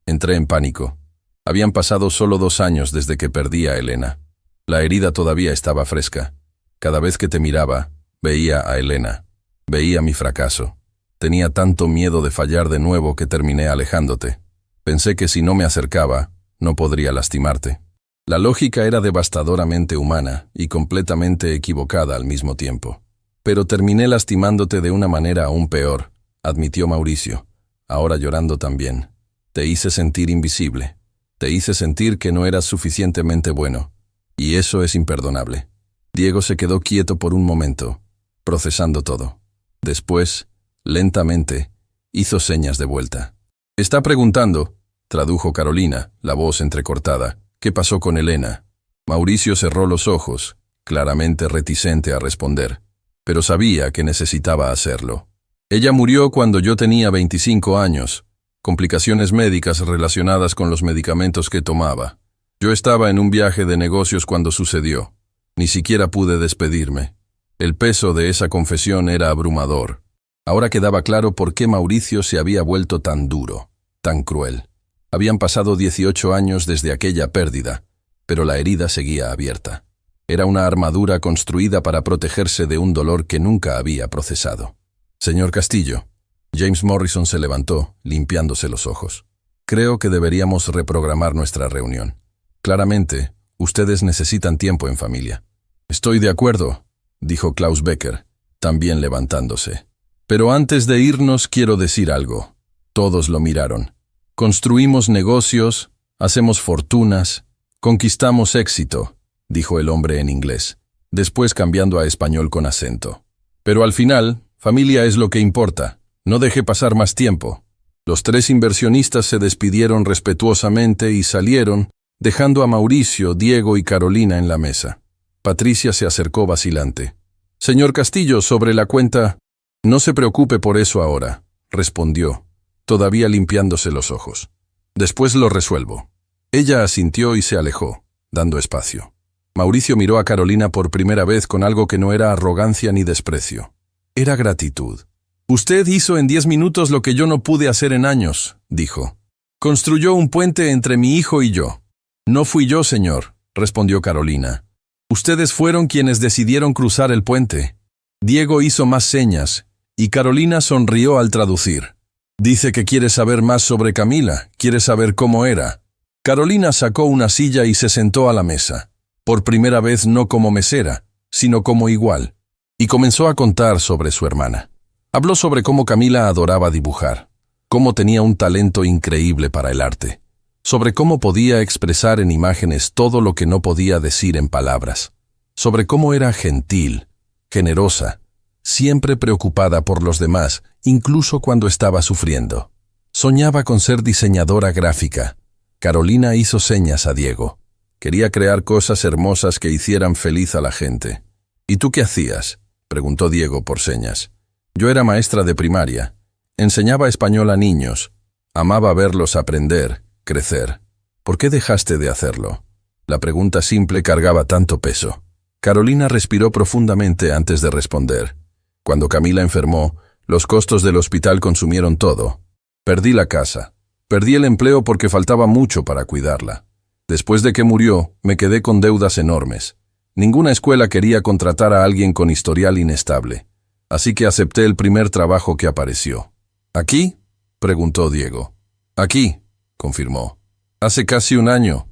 «Entré en pánico. Habían pasado solo 2 años desde que perdí a Elena. La herida todavía estaba fresca. Cada vez que te miraba, veía a Elena. Veía mi fracaso. Tenía tanto miedo de fallar de nuevo que terminé alejándote. Pensé que si no me acercaba, no podría lastimarte». La lógica era devastadoramente humana y completamente equivocada al mismo tiempo. «Pero terminé lastimándote de una manera aún peor», admitió Mauricio, ahora llorando también. «Te hice sentir invisible. Te hice sentir que no eras suficientemente bueno. Y eso es imperdonable». Diego se quedó quieto por un momento, procesando todo. Después, lentamente, hizo señas de vuelta. «Está preguntando», tradujo Carolina, la voz entrecortada, «¿qué pasó con Elena?». Mauricio cerró los ojos, claramente reticente a responder, pero sabía que necesitaba hacerlo. «Ella murió cuando yo tenía 25 años, complicaciones médicas relacionadas con los medicamentos que tomaba. Yo estaba en un viaje de negocios cuando sucedió. Ni siquiera pude despedirme. El peso de esa confesión era abrumador». Ahora quedaba claro por qué Mauricio se había vuelto tan duro, tan cruel. Habían pasado 18 años desde aquella pérdida, pero la herida seguía abierta. Era una armadura construida para protegerse de un dolor que nunca había procesado. «Señor Castillo». James Morrison se levantó, limpiándose los ojos. «Creo que deberíamos reprogramar nuestra reunión. Claramente, ustedes necesitan tiempo en familia». «Estoy de acuerdo», dijo Klaus Becker, también levantándose. «Pero antes de irnos quiero decir algo». Todos lo miraron. «Construimos negocios, hacemos fortunas, conquistamos éxito», dijo el hombre en inglés, después cambiando a español con acento. «Pero al final, familia es lo que importa. No deje pasar más tiempo». Los 3 inversionistas se despidieron respetuosamente y salieron, dejando a Mauricio, Diego y Carolina en la mesa. Patricia se acercó vacilante. «Señor Castillo, sobre la cuenta...» «No se preocupe por eso ahora», respondió, todavía limpiándose los ojos. «Después lo resuelvo». Ella asintió y se alejó, dando espacio. Mauricio miró a Carolina por primera vez con algo que no era arrogancia ni desprecio. Era gratitud. «Usted hizo en 10 minutos lo que yo no pude hacer en años», dijo. «Construyó un puente entre mi hijo y yo». «No fui yo, señor», respondió Carolina. «Ustedes fueron quienes decidieron cruzar el puente». Diego hizo más señas, y Carolina sonrió al traducir. «Dice que quiere saber más sobre Camila, quiere saber cómo era». Carolina sacó una silla y se sentó a la mesa. Por primera vez no como mesera, sino como igual, y comenzó a contar sobre su hermana. Habló sobre cómo Camila adoraba dibujar, cómo tenía un talento increíble para el arte, sobre cómo podía expresar en imágenes todo lo que no podía decir en palabras, sobre cómo era gentil, generosa, siempre preocupada por los demás, incluso cuando estaba sufriendo. Soñaba con ser diseñadora gráfica. Carolina hizo señas a Diego. Quería crear cosas hermosas que hicieran feliz a la gente. «¿Y tú qué hacías?», preguntó Diego por señas. «Yo era maestra de primaria. Enseñaba español a niños. Amaba verlos aprender, crecer. ¿Por qué dejaste de hacerlo?». La pregunta simple cargaba tanto peso. Carolina respiró profundamente antes de responder. Cuando Camila enfermó, los costos del hospital consumieron todo. Perdí la casa. Perdí el empleo porque faltaba mucho para cuidarla. Después de que murió, me quedé con deudas enormes. Ninguna escuela quería contratar a alguien con historial inestable. Así que acepté el primer trabajo que apareció. «¿Aquí?», preguntó Diego. «Aquí», confirmó. «Hace casi un año.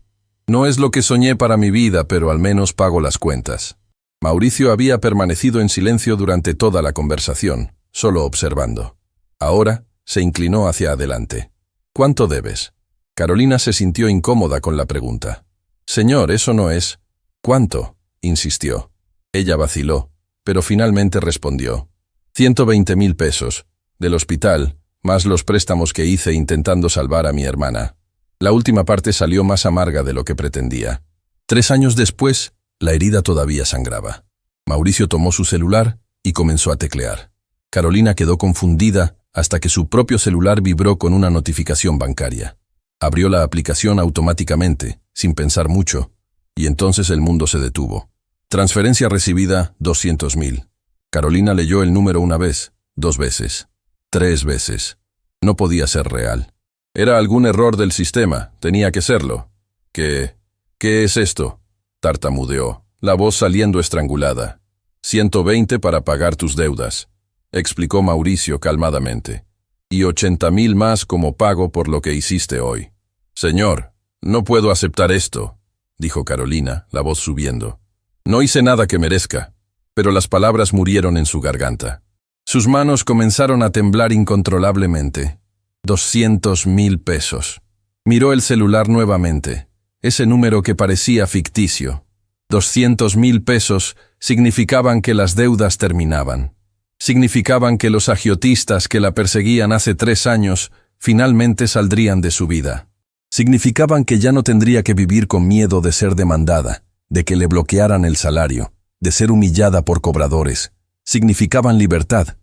No es lo que soñé para mi vida, pero al menos pago las cuentas». Mauricio había permanecido en silencio durante toda la conversación, solo observando. Ahora se inclinó hacia adelante. «¿Cuánto debes?». Carolina se sintió incómoda con la pregunta. «Señor, eso no es...». «¿Cuánto?», insistió. Ella vaciló, pero finalmente respondió. 120.000 pesos, del hospital, más los préstamos que hice intentando salvar a mi hermana. La última parte salió más amarga de lo que pretendía. 3 años después, la herida todavía sangraba. Mauricio tomó su celular y comenzó a teclear. Carolina quedó confundida hasta que su propio celular vibró con una notificación bancaria. Abrió la aplicación automáticamente, sin pensar mucho, y entonces el mundo se detuvo. Transferencia recibida, 200.000. Carolina leyó el número una vez, 2 veces, 3 veces. No podía ser real. Era algún error del sistema, tenía que serlo. ¿Qué es esto?, tartamudeó, la voz saliendo estrangulada. 120 para pagar tus deudas, explicó Mauricio calmadamente. Y 80.000 más como pago por lo que hiciste hoy. Señor, no puedo aceptar esto, dijo Carolina, la voz subiendo. No hice nada que merezca, pero las palabras murieron en su garganta. Sus manos comenzaron a temblar incontrolablemente. 200.000 pesos. Miró el celular nuevamente, ese número que parecía ficticio. 200.000 pesos significaban que las deudas terminaban. Significaban que los agiotistas que la perseguían hace 3 años finalmente saldrían de su vida. Significaban que ya no tendría que vivir con miedo de ser demandada, de que le bloquearan el salario, de ser humillada por cobradores. Significaban libertad.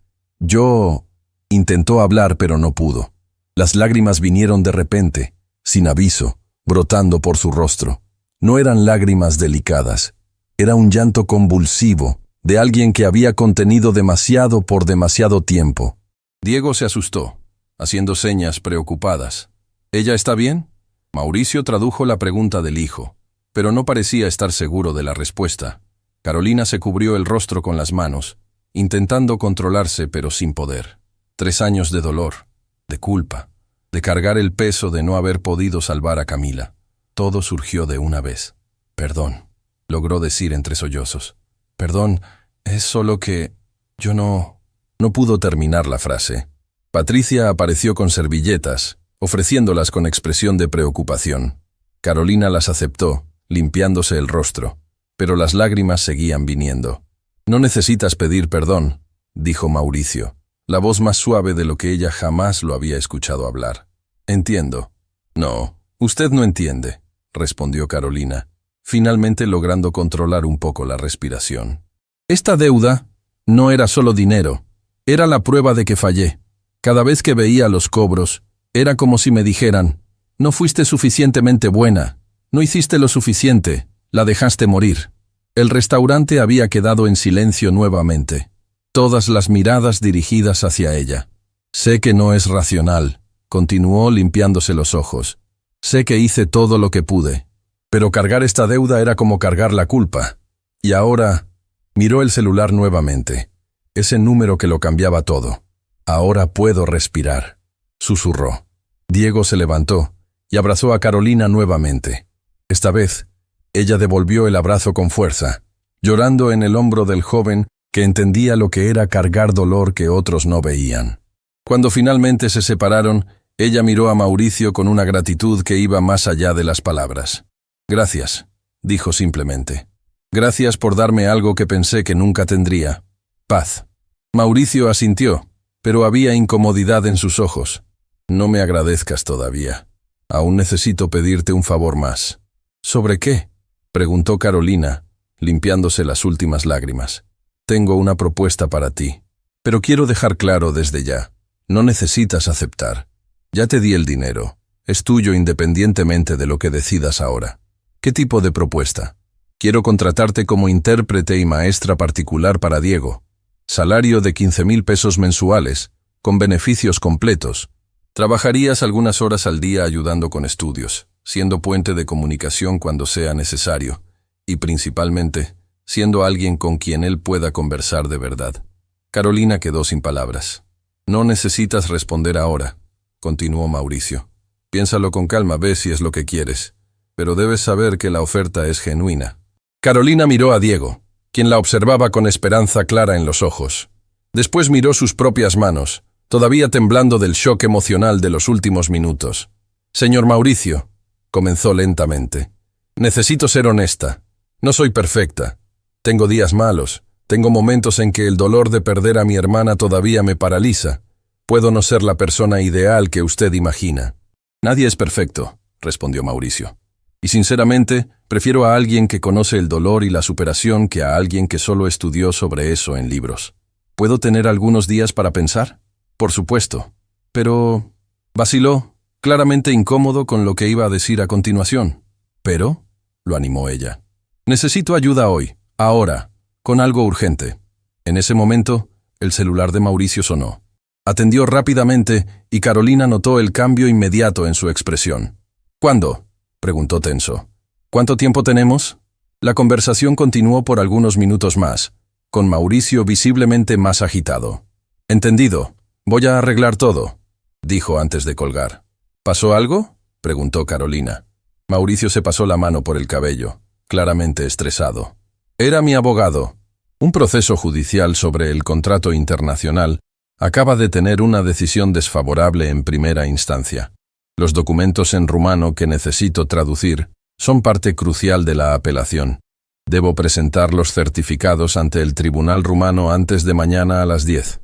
Intentó hablar, pero no pudo. Las lágrimas vinieron de repente, sin aviso, brotando por su rostro. No eran lágrimas delicadas. Era un llanto convulsivo, de alguien que había contenido demasiado por demasiado tiempo. Diego se asustó, haciendo señas preocupadas. ¿Ella está bien?, Mauricio tradujo la pregunta del hijo, pero no parecía estar seguro de la respuesta. Carolina se cubrió el rostro con las manos, intentando controlarse pero sin poder. 3 años de dolor, de culpa, de cargar el peso de no haber podido salvar a Camila. Todo surgió de una vez. «Perdón», logró decir entre sollozos. «Perdón, es solo que... yo no...». No pudo terminar la frase. Patricia apareció con servilletas, ofreciéndolas con expresión de preocupación. Carolina las aceptó, limpiándose el rostro, pero las lágrimas seguían viniendo. «No necesitas pedir perdón», dijo Mauricio, la voz más suave de lo que ella jamás lo había escuchado hablar. «Entiendo». «No, usted no entiende», respondió Carolina, finalmente logrando controlar un poco la respiración. Esta deuda no era solo dinero, era la prueba de que fallé. Cada vez que veía los cobros, era como si me dijeran, no fuiste suficientemente buena, no hiciste lo suficiente, la dejaste morir. El restaurante había quedado en silencio nuevamente, todas las miradas dirigidas hacia ella. Sé que no es racional, continuó limpiándose los ojos. Sé que hice todo lo que pude, pero cargar esta deuda era como cargar la culpa. Y ahora, miró el celular nuevamente, ese número que lo cambiaba todo. Ahora puedo respirar, susurró. Diego se levantó y abrazó a Carolina nuevamente. Esta vez, ella devolvió el abrazo con fuerza, llorando en el hombro del joven que entendía lo que era cargar dolor que otros no veían. Cuando finalmente se separaron, ella miró a Mauricio con una gratitud que iba más allá de las palabras. Gracias, dijo simplemente. Gracias por darme algo que pensé que nunca tendría. Paz. Mauricio asintió, pero había incomodidad en sus ojos. No me agradezcas todavía. Aún necesito pedirte un favor más. ¿Sobre qué?, preguntó Carolina, limpiándose las últimas lágrimas. Tengo una propuesta para ti, pero quiero dejar claro desde ya. No necesitas aceptar. Ya te di el dinero. Es tuyo independientemente de lo que decidas ahora. ¿Qué tipo de propuesta? Quiero contratarte como intérprete y maestra particular para Diego. Salario de 15,000 pesos mensuales, con beneficios completos. Trabajarías algunas horas al día ayudando con estudios, siendo puente de comunicación cuando sea necesario, y principalmente, siendo alguien con quien él pueda conversar de verdad. Carolina quedó sin palabras. No necesitas responder ahora, continuó Mauricio. Piénsalo con calma, ve si es lo que quieres, pero debes saber que la oferta es genuina. Carolina miró a Diego, quien la observaba con esperanza clara en los ojos. Después miró sus propias manos, todavía temblando del shock emocional de los últimos minutos. Señor Mauricio, comenzó lentamente, necesito ser honesta. No soy perfecta. Tengo días malos. Tengo momentos en que el dolor de perder a mi hermana todavía me paraliza. Puedo no ser la persona ideal que usted imagina. Nadie es perfecto, respondió Mauricio. Y sinceramente, prefiero a alguien que conoce el dolor y la superación que a alguien que solo estudió sobre eso en libros. ¿Puedo tener algunos días para pensar? Por supuesto. Pero... vaciló, claramente incómodo con lo que iba a decir a continuación. ¿Pero? Lo animó ella. Necesito ayuda hoy, ahora, con algo urgente. En ese momento, el celular de Mauricio sonó. Atendió rápidamente y Carolina notó el cambio inmediato en su expresión. ¿Cuándo?, preguntó tenso. ¿Cuánto tiempo tenemos? La conversación continuó por algunos minutos más, con Mauricio visiblemente más agitado. Entendido. Voy a arreglar todo, dijo antes de colgar. ¿Pasó algo?, preguntó Carolina. Mauricio se pasó la mano por el cabello, claramente estresado. Era mi abogado. Un proceso judicial sobre el contrato internacional acaba de tener una decisión desfavorable en primera instancia. Los documentos en rumano que necesito traducir son parte crucial de la apelación. Debo presentar los certificados ante el tribunal rumano antes de mañana a las 10.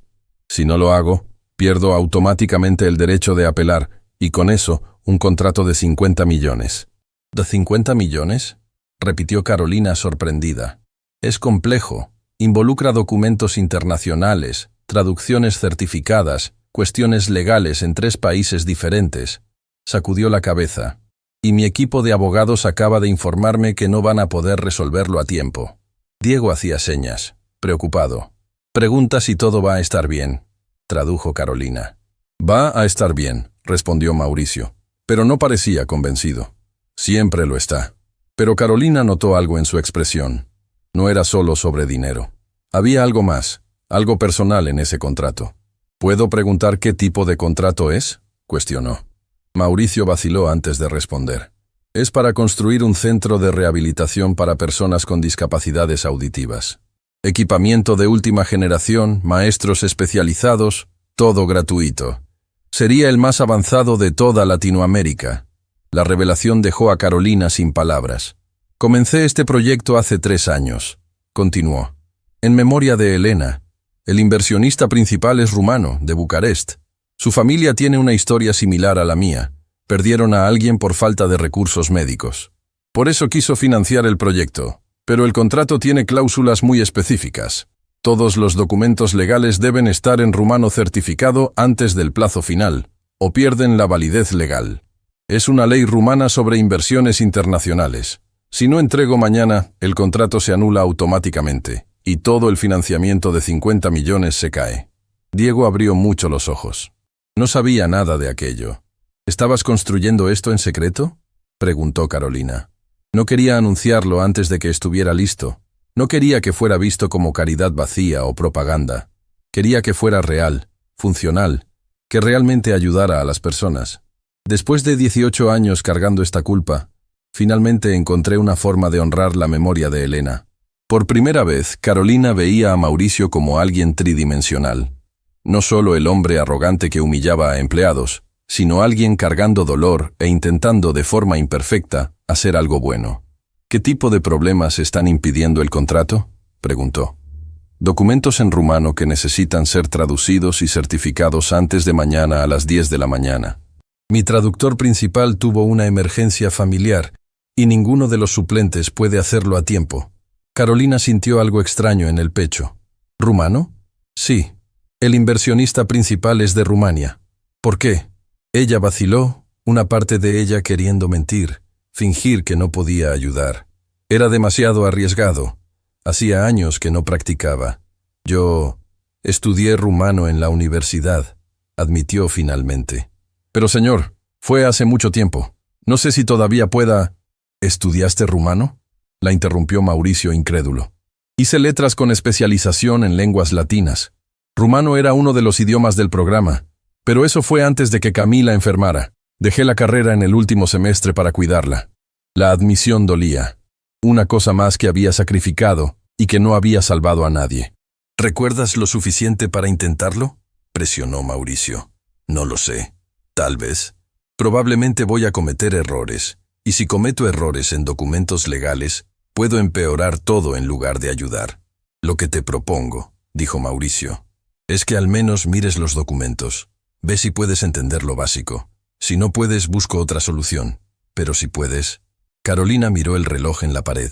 Si no lo hago, pierdo automáticamente el derecho de apelar y con eso un contrato de 50 millones. ¿De 50 millones? Repitió Carolina sorprendida. Es complejo, involucra documentos internacionales, traducciones certificadas, cuestiones legales en 3 países diferentes. Sacudió la cabeza. Y mi equipo de abogados acaba de informarme que no van a poder resolverlo a tiempo. Diego hacía señas, preocupado. Pregunta si todo va a estar bien, tradujo Carolina. Va a estar bien, respondió Mauricio, pero no parecía convencido. Siempre lo está. Pero Carolina notó algo en su expresión. No era solo sobre dinero. Había algo más, algo personal en ese contrato. ¿Puedo preguntar qué tipo de contrato es?, cuestionó. Mauricio vaciló antes de responder. Es para construir un centro de rehabilitación para personas con discapacidades auditivas. Equipamiento de última generación, maestros especializados, todo gratuito. Sería el más avanzado de toda Latinoamérica. La revelación dejó a Carolina sin palabras. Comencé este proyecto hace 3 años, continuó. En memoria de Elena. El inversionista principal es rumano, de Bucarest. Su familia tiene una historia similar a la mía. Perdieron a alguien por falta de recursos médicos. Por eso quiso financiar el proyecto. Pero el contrato tiene cláusulas muy específicas. Todos los documentos legales deben estar en rumano certificado antes del plazo final, o pierden la validez legal. Es una ley rumana sobre inversiones internacionales. Si no entrego mañana, el contrato se anula automáticamente, y todo el financiamiento de 50 millones se cae. Diego abrió mucho los ojos. No sabía nada de aquello. ¿Estabas construyendo esto en secreto?, preguntó Carolina. No quería anunciarlo antes de que estuviera listo. No quería que fuera visto como caridad vacía o propaganda. Quería que fuera real, funcional, que realmente ayudara a las personas. Después de 18 años cargando esta culpa, finalmente encontré una forma de honrar la memoria de Elena. Por primera vez, Carolina veía a Mauricio como alguien tridimensional. No solo el hombre arrogante que humillaba a empleados, sino alguien cargando dolor e intentando de forma imperfecta hacer algo bueno. ¿Qué tipo de problemas están impidiendo el contrato?, preguntó. Documentos en rumano que necesitan ser traducidos y certificados antes de mañana a las 10 de la mañana. Mi traductor principal tuvo una emergencia familiar y ninguno de los suplentes puede hacerlo a tiempo. Carolina sintió algo extraño en el pecho. ¿Rumano? Sí. El inversionista principal es de Rumania. ¿Por qué? Ella vaciló, una parte de ella queriendo mentir, fingir que no podía ayudar. Era demasiado arriesgado. Hacía años que no practicaba. Yo estudié rumano en la universidad, admitió finalmente. Pero señor, fue hace mucho tiempo. No sé si todavía pueda... ¿Estudiaste rumano?, la interrumpió Mauricio incrédulo. Hice letras con especialización en lenguas latinas. Rumano era uno de los idiomas del programa, pero eso fue antes de que Camila enfermara. Dejé la carrera en el último semestre para cuidarla. La admisión dolía. Una cosa más que había sacrificado y que no había salvado a nadie. ¿Recuerdas lo suficiente para intentarlo?, presionó Mauricio. No lo sé. Tal vez. Probablemente voy a cometer errores, y si cometo errores en documentos legales, puedo empeorar todo en lugar de ayudar. Lo que te propongo, dijo Mauricio, es que al menos mires los documentos. Ve si puedes entender lo básico. Si no puedes, busco otra solución. Pero si puedes... Carolina miró el reloj en la pared.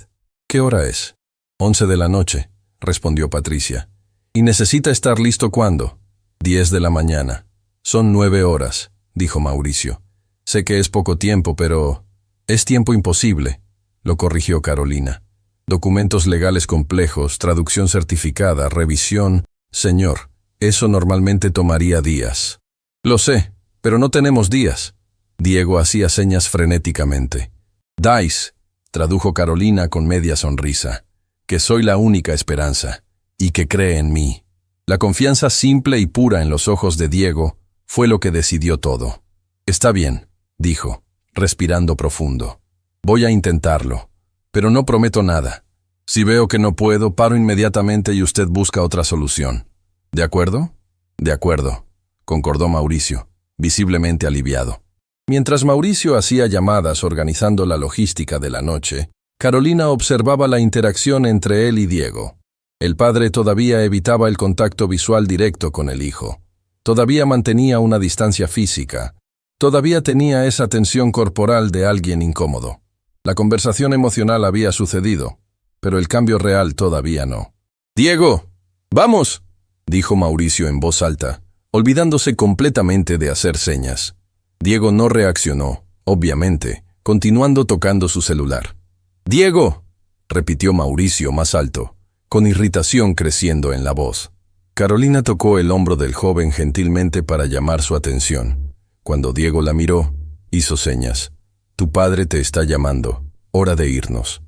¿Qué hora es? 11 de la noche, respondió Patricia. ¿Y necesita estar listo cuándo? 10 de la mañana. Son 9 horas, dijo Mauricio. Sé que es poco tiempo, pero... Es tiempo imposible, lo corrigió Carolina. Documentos legales complejos, traducción certificada, revisión... Señor, eso normalmente tomaría días. Lo sé, pero no tenemos días. Diego hacía señas frenéticamente. Dice, tradujo Carolina con media sonrisa, que soy la única esperanza, y que cree en mí. La confianza simple y pura en los ojos de Diego fue lo que decidió todo. Está bien, dijo, respirando profundo. Voy a intentarlo, pero no prometo nada. Si veo que no puedo, paro inmediatamente y usted busca otra solución. ¿De acuerdo? De acuerdo, concordó Mauricio, visiblemente aliviado. Mientras Mauricio hacía llamadas organizando la logística de la noche, Carolina observaba la interacción entre él y Diego. El padre todavía evitaba el contacto visual directo con el hijo. Todavía mantenía una distancia física. Todavía tenía esa tensión corporal de alguien incómodo. La conversación emocional había sucedido, pero el cambio real todavía no. «¡Diego! ¡Vamos!», dijo Mauricio en voz alta, olvidándose completamente de hacer señas. Diego no reaccionó, obviamente, continuando tocando su celular. «¡Diego!», repitió Mauricio más alto, con irritación creciendo en la voz. Carolina tocó el hombro del joven gentilmente para llamar su atención. Cuando Diego la miró, hizo señas. «Tu padre te está llamando. Hora de irnos».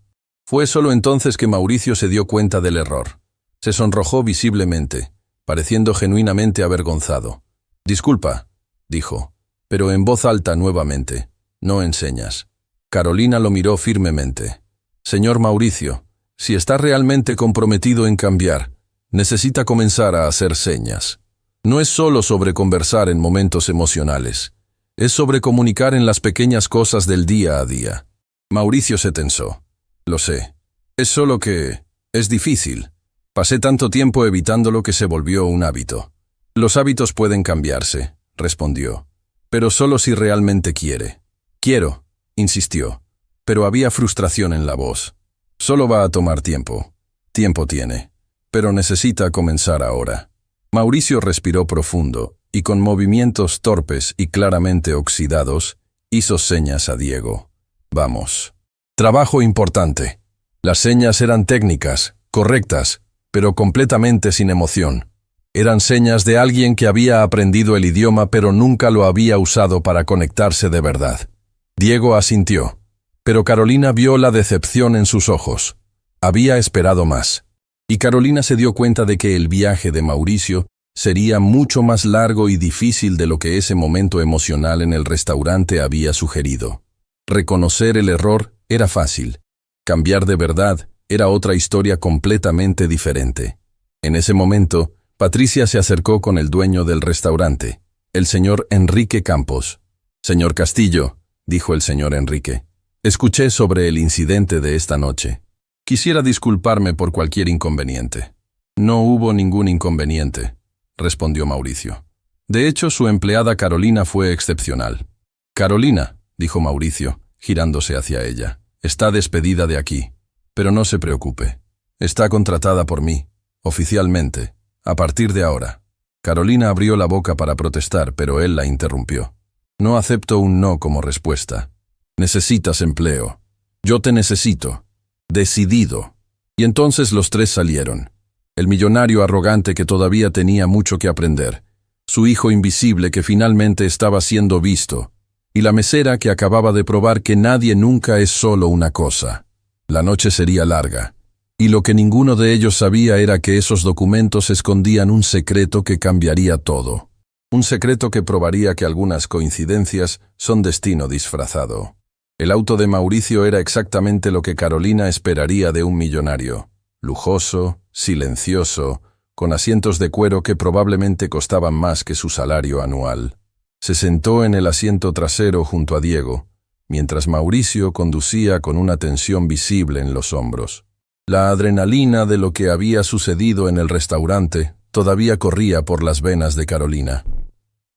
Fue solo entonces que Mauricio se dio cuenta del error. Se sonrojó visiblemente, pareciendo genuinamente avergonzado. «Disculpa», dijo, pero en voz alta nuevamente, no en señas. Carolina lo miró firmemente. «Señor Mauricio, si está realmente comprometido en cambiar, necesita comenzar a hacer señas. No es solo sobre conversar en momentos emocionales, es sobre comunicar en las pequeñas cosas del día a día». Mauricio se tensó. «Lo sé. Es solo que... es difícil. Pasé tanto tiempo evitándolo que se volvió un hábito». «Los hábitos pueden cambiarse», respondió, «pero solo si realmente quiere». «Quiero», insistió. pero había frustración en la voz. Solo va a tomar tiempo. Tiempo tiene, pero necesita comenzar ahora. Mauricio respiró profundo y con movimientos torpes y claramente oxidados, hizo señas a Diego. Vamos. Trabajo importante. Las señas eran técnicas, correctas, pero completamente sin emoción. Eran señas de alguien que había aprendido el idioma pero nunca lo había usado para conectarse de verdad. Diego asintió, pero Carolina vio la decepción en sus ojos. Había esperado más. Y Carolina se dio cuenta de que el viaje de Mauricio sería mucho más largo y difícil de lo que ese momento emocional en el restaurante había sugerido. Reconocer el error era fácil. Cambiar de verdad era otra historia completamente diferente. En ese momento, Patricia se acercó con el dueño del restaurante, el señor Enrique Campos. «Señor Castillo», dijo el señor Enrique, «escuché sobre el incidente de esta noche. Quisiera disculparme por cualquier inconveniente». «No hubo ningún inconveniente», respondió Mauricio. «De hecho, su empleada Carolina fue excepcional». «Carolina», dijo Mauricio, girándose hacia ella, «está despedida de aquí. Pero no se preocupe. Está contratada por mí, oficialmente, a partir de ahora». Carolina abrió la boca para protestar, pero él la interrumpió. «No acepto un no como respuesta. Necesitas empleo. Yo te necesito. Decidido». Y entonces los tres salieron. El millonario arrogante que todavía tenía mucho que aprender, su hijo invisible que finalmente estaba siendo visto, y la mesera que acababa de probar que nadie nunca es solo una cosa. La noche sería larga, y lo que ninguno de ellos sabía era que esos documentos escondían un secreto que cambiaría todo. Un secreto que probaría que algunas coincidencias son destino disfrazado. El auto de Mauricio era exactamente lo que Carolina esperaría de un millonario. Lujoso, silencioso, con asientos de cuero que probablemente costaban más que su salario anual. Se sentó en el asiento trasero junto a Diego, mientras Mauricio conducía con una tensión visible en los hombros. La adrenalina de lo que había sucedido en el restaurante todavía corría por las venas de Carolina.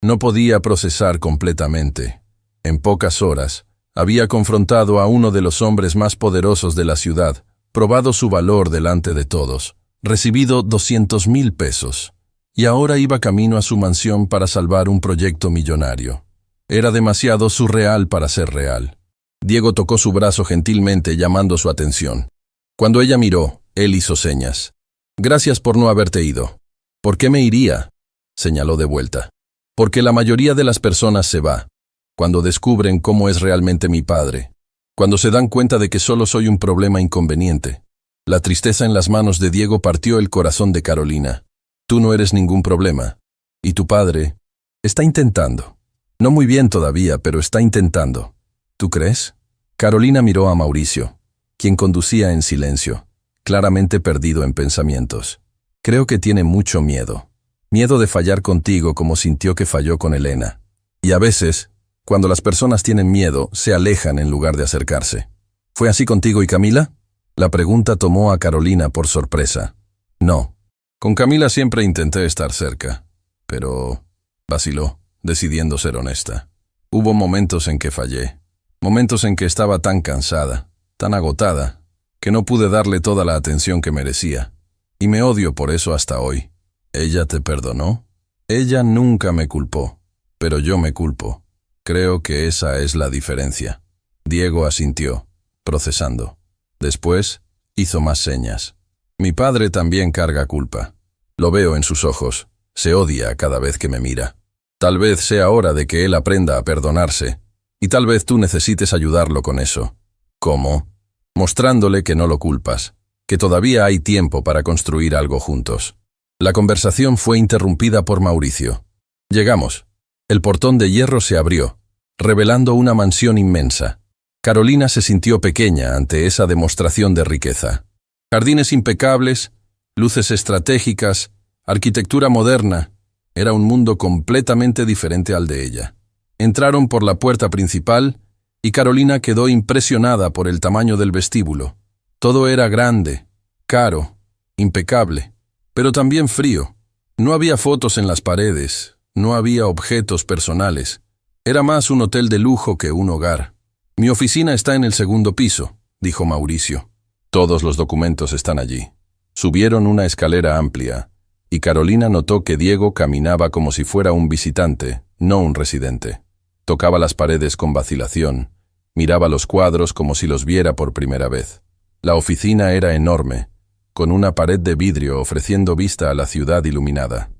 No podía procesar completamente. En pocas horas, había confrontado a uno de los hombres más poderosos de la ciudad, probado su valor delante de todos, recibido 200,000 pesos, y ahora iba camino a su mansión para salvar un proyecto millonario. Era demasiado surreal para ser real. Diego tocó su brazo gentilmente llamando su atención. Cuando ella miró, él hizo señas. «Gracias por no haberte ido». «¿Por qué me iría?», señaló de vuelta. «Porque la mayoría de las personas se va, cuando descubren cómo es realmente mi padre, cuando se dan cuenta de que solo soy un problema inconveniente». La tristeza en las manos de Diego partió el corazón de Carolina. «Tú no eres ningún problema. Y tu padre está intentando. No muy bien todavía, pero está intentando. ¿Tú crees?». Carolina miró a Mauricio, quien conducía en silencio, claramente perdido en pensamientos. «Creo que tiene mucho miedo. Miedo de fallar contigo como sintió que falló con Elena. Y a veces, cuando las personas tienen miedo, se alejan en lugar de acercarse. ¿Fue así contigo y Camila?». La pregunta tomó a Carolina por sorpresa. «No. Con Camila siempre intenté estar cerca, pero…», vaciló, decidiendo ser honesta. «Hubo momentos en que fallé, momentos en que estaba tan cansada, tan agotada, que no pude darle toda la atención que merecía, y me odio por eso hasta hoy». «¿Ella te perdonó?». «Ella nunca me culpó, pero yo me culpo. Creo que esa es la diferencia». Diego asintió, procesando. Después, hizo más señas. «Mi padre también carga culpa. Lo veo en sus ojos. Se odia cada vez que me mira. Tal vez sea hora de que él aprenda a perdonarse, y tal vez tú necesites ayudarlo con eso». «¿Cómo?». «Mostrándole que no lo culpas, que todavía hay tiempo para construir algo juntos». La conversación fue interrumpida por Mauricio. «Llegamos». El portón de hierro se abrió, revelando una mansión inmensa. Carolina se sintió pequeña ante esa demostración de riqueza. Jardines impecables, luces estratégicas, arquitectura moderna. Era un mundo completamente diferente al de ella. Entraron por la puerta principal y Carolina quedó impresionada por el tamaño del vestíbulo. Todo era grande, caro, impecable, pero también frío. No había fotos en las paredes, no había objetos personales. Era más un hotel de lujo que un hogar. Mi oficina está en el segundo piso, dijo Mauricio. Todos los documentos están allí. Subieron una escalera amplia, y Carolina notó que Diego caminaba como si fuera un visitante, no un residente. Tocaba las paredes con vacilación, miraba los cuadros como si los viera por primera vez. La oficina era enorme, con una pared de vidrio ofreciendo vista a la ciudad iluminada.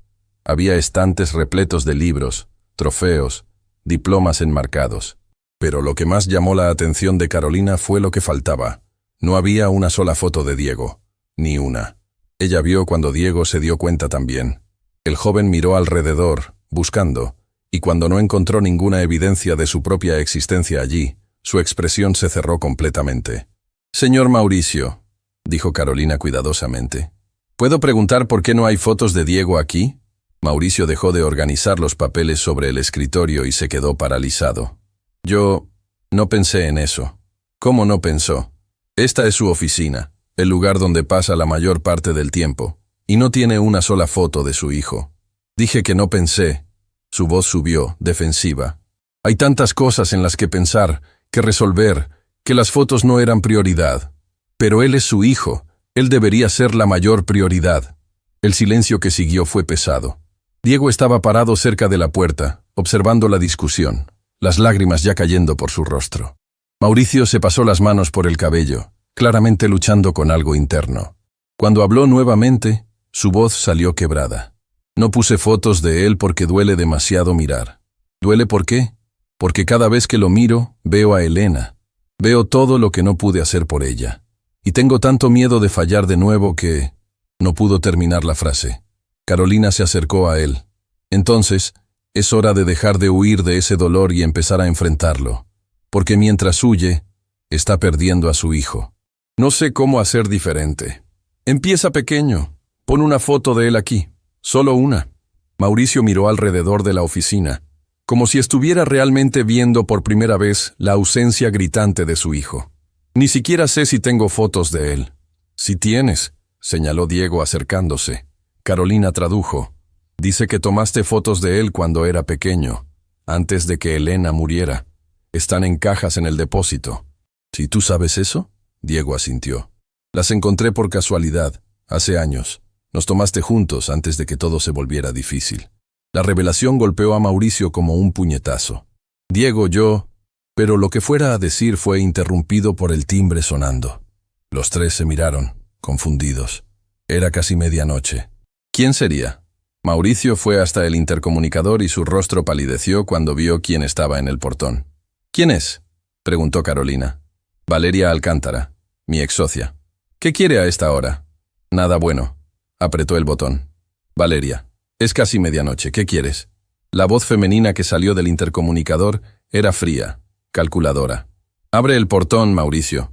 Había estantes repletos de libros, trofeos, diplomas enmarcados. Pero lo que más llamó la atención de Carolina fue lo que faltaba. No había una sola foto de Diego, ni una. Ella vio cuando Diego se dio cuenta también. El joven miró alrededor, buscando, y cuando no encontró ninguna evidencia de su propia existencia allí, su expresión se cerró completamente. «Señor Mauricio», dijo Carolina cuidadosamente, «¿puedo preguntar por qué no hay fotos de Diego aquí?» Mauricio dejó de organizar los papeles sobre el escritorio y se quedó paralizado. «Yo no pensé en eso». «¿Cómo no pensó? Esta es su oficina, el lugar donde pasa la mayor parte del tiempo, y no tiene una sola foto de su hijo». «Dije que no pensé». Su voz subió, defensiva. «Hay tantas cosas en las que pensar, que resolver, que las fotos no eran prioridad. Pero él es su hijo, él debería ser la mayor prioridad». El silencio que siguió fue pesado. Diego estaba parado cerca de la puerta, observando la discusión, las lágrimas ya cayendo por su rostro. Mauricio se pasó las manos por el cabello, claramente luchando con algo interno. Cuando habló nuevamente, su voz salió quebrada. «No puse fotos de él porque duele demasiado mirar». ¿Duele por qué? Porque cada vez que lo miro, veo a Elena. Veo todo lo que no pude hacer por ella. Y tengo tanto miedo de fallar de nuevo que... No pudo terminar la frase. Carolina se acercó a él. «Entonces, es hora de dejar de huir de ese dolor y empezar a enfrentarlo. Porque mientras huye, está perdiendo a su hijo. No sé cómo hacer diferente. Empieza pequeño. Pon una foto de él aquí. Solo una». Mauricio miró alrededor de la oficina, como si estuviera realmente viendo por primera vez la ausencia gritante de su hijo. «Ni siquiera sé si tengo fotos de él». «Si tienes», señaló Diego acercándose. Carolina tradujo. «Dice que tomaste fotos de él cuando era pequeño, antes de que Elena muriera. Están en cajas en el depósito». «¿Si tú sabes eso?», Diego asintió. «Las encontré por casualidad, hace años. Nos tomaste juntos antes de que todo se volviera difícil». La revelación golpeó a Mauricio como un puñetazo. «Diego, yo...» Pero lo que fuera a decir fue interrumpido por el timbre sonando. Los tres se miraron, confundidos. Era casi medianoche. ¿Quién sería? Mauricio fue hasta el intercomunicador y su rostro palideció cuando vio quién estaba en el portón. «¿Quién es?», preguntó Carolina. «Valeria Alcántara, mi ex socia». «¿Qué quiere a esta hora?» «Nada bueno». Apretó el botón. «Valeria, es casi medianoche, ¿qué quieres?». La voz femenina que salió del intercomunicador era fría, calculadora. «Abre el portón, Mauricio.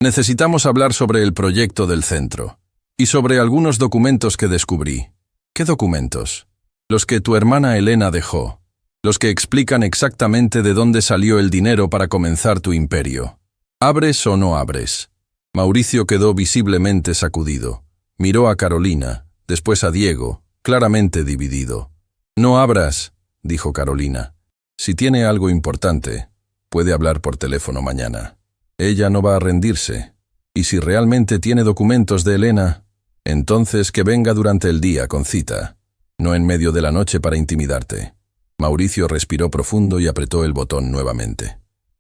Necesitamos hablar sobre el proyecto del centro y sobre algunos documentos que descubrí». «¿Qué documentos?». «Los que tu hermana Elena dejó. Los que explican exactamente de dónde salió el dinero para comenzar tu imperio. ¿Abres o no abres?». Mauricio quedó visiblemente sacudido. Miró a Carolina, después a Diego, claramente dividido. «No abras», dijo Carolina. «Si tiene algo importante, puede hablar por teléfono mañana. Ella no va a rendirse. Y si realmente tiene documentos de Elena, entonces que venga durante el día con cita, no en medio de la noche para intimidarte». Mauricio respiró profundo y apretó el botón nuevamente.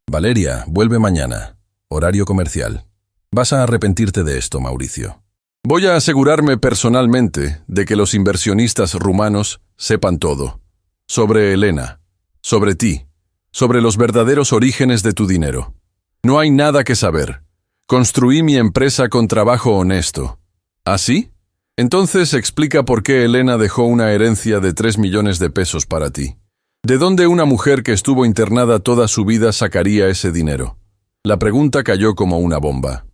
«Valeria, vuelve mañana. Horario comercial. Vas a arrepentirte de esto, Mauricio. Voy a asegurarme personalmente de que los inversionistas rumanos sepan todo. Sobre Elena, sobre ti, sobre los verdaderos orígenes de tu dinero. No hay nada que saber. Construí mi empresa con trabajo honesto. ¿Así? Entonces explica por qué Elena dejó una herencia de 3 millones de pesos para ti. ¿De dónde una mujer que estuvo internada toda su vida sacaría ese dinero?». La pregunta cayó como una bomba.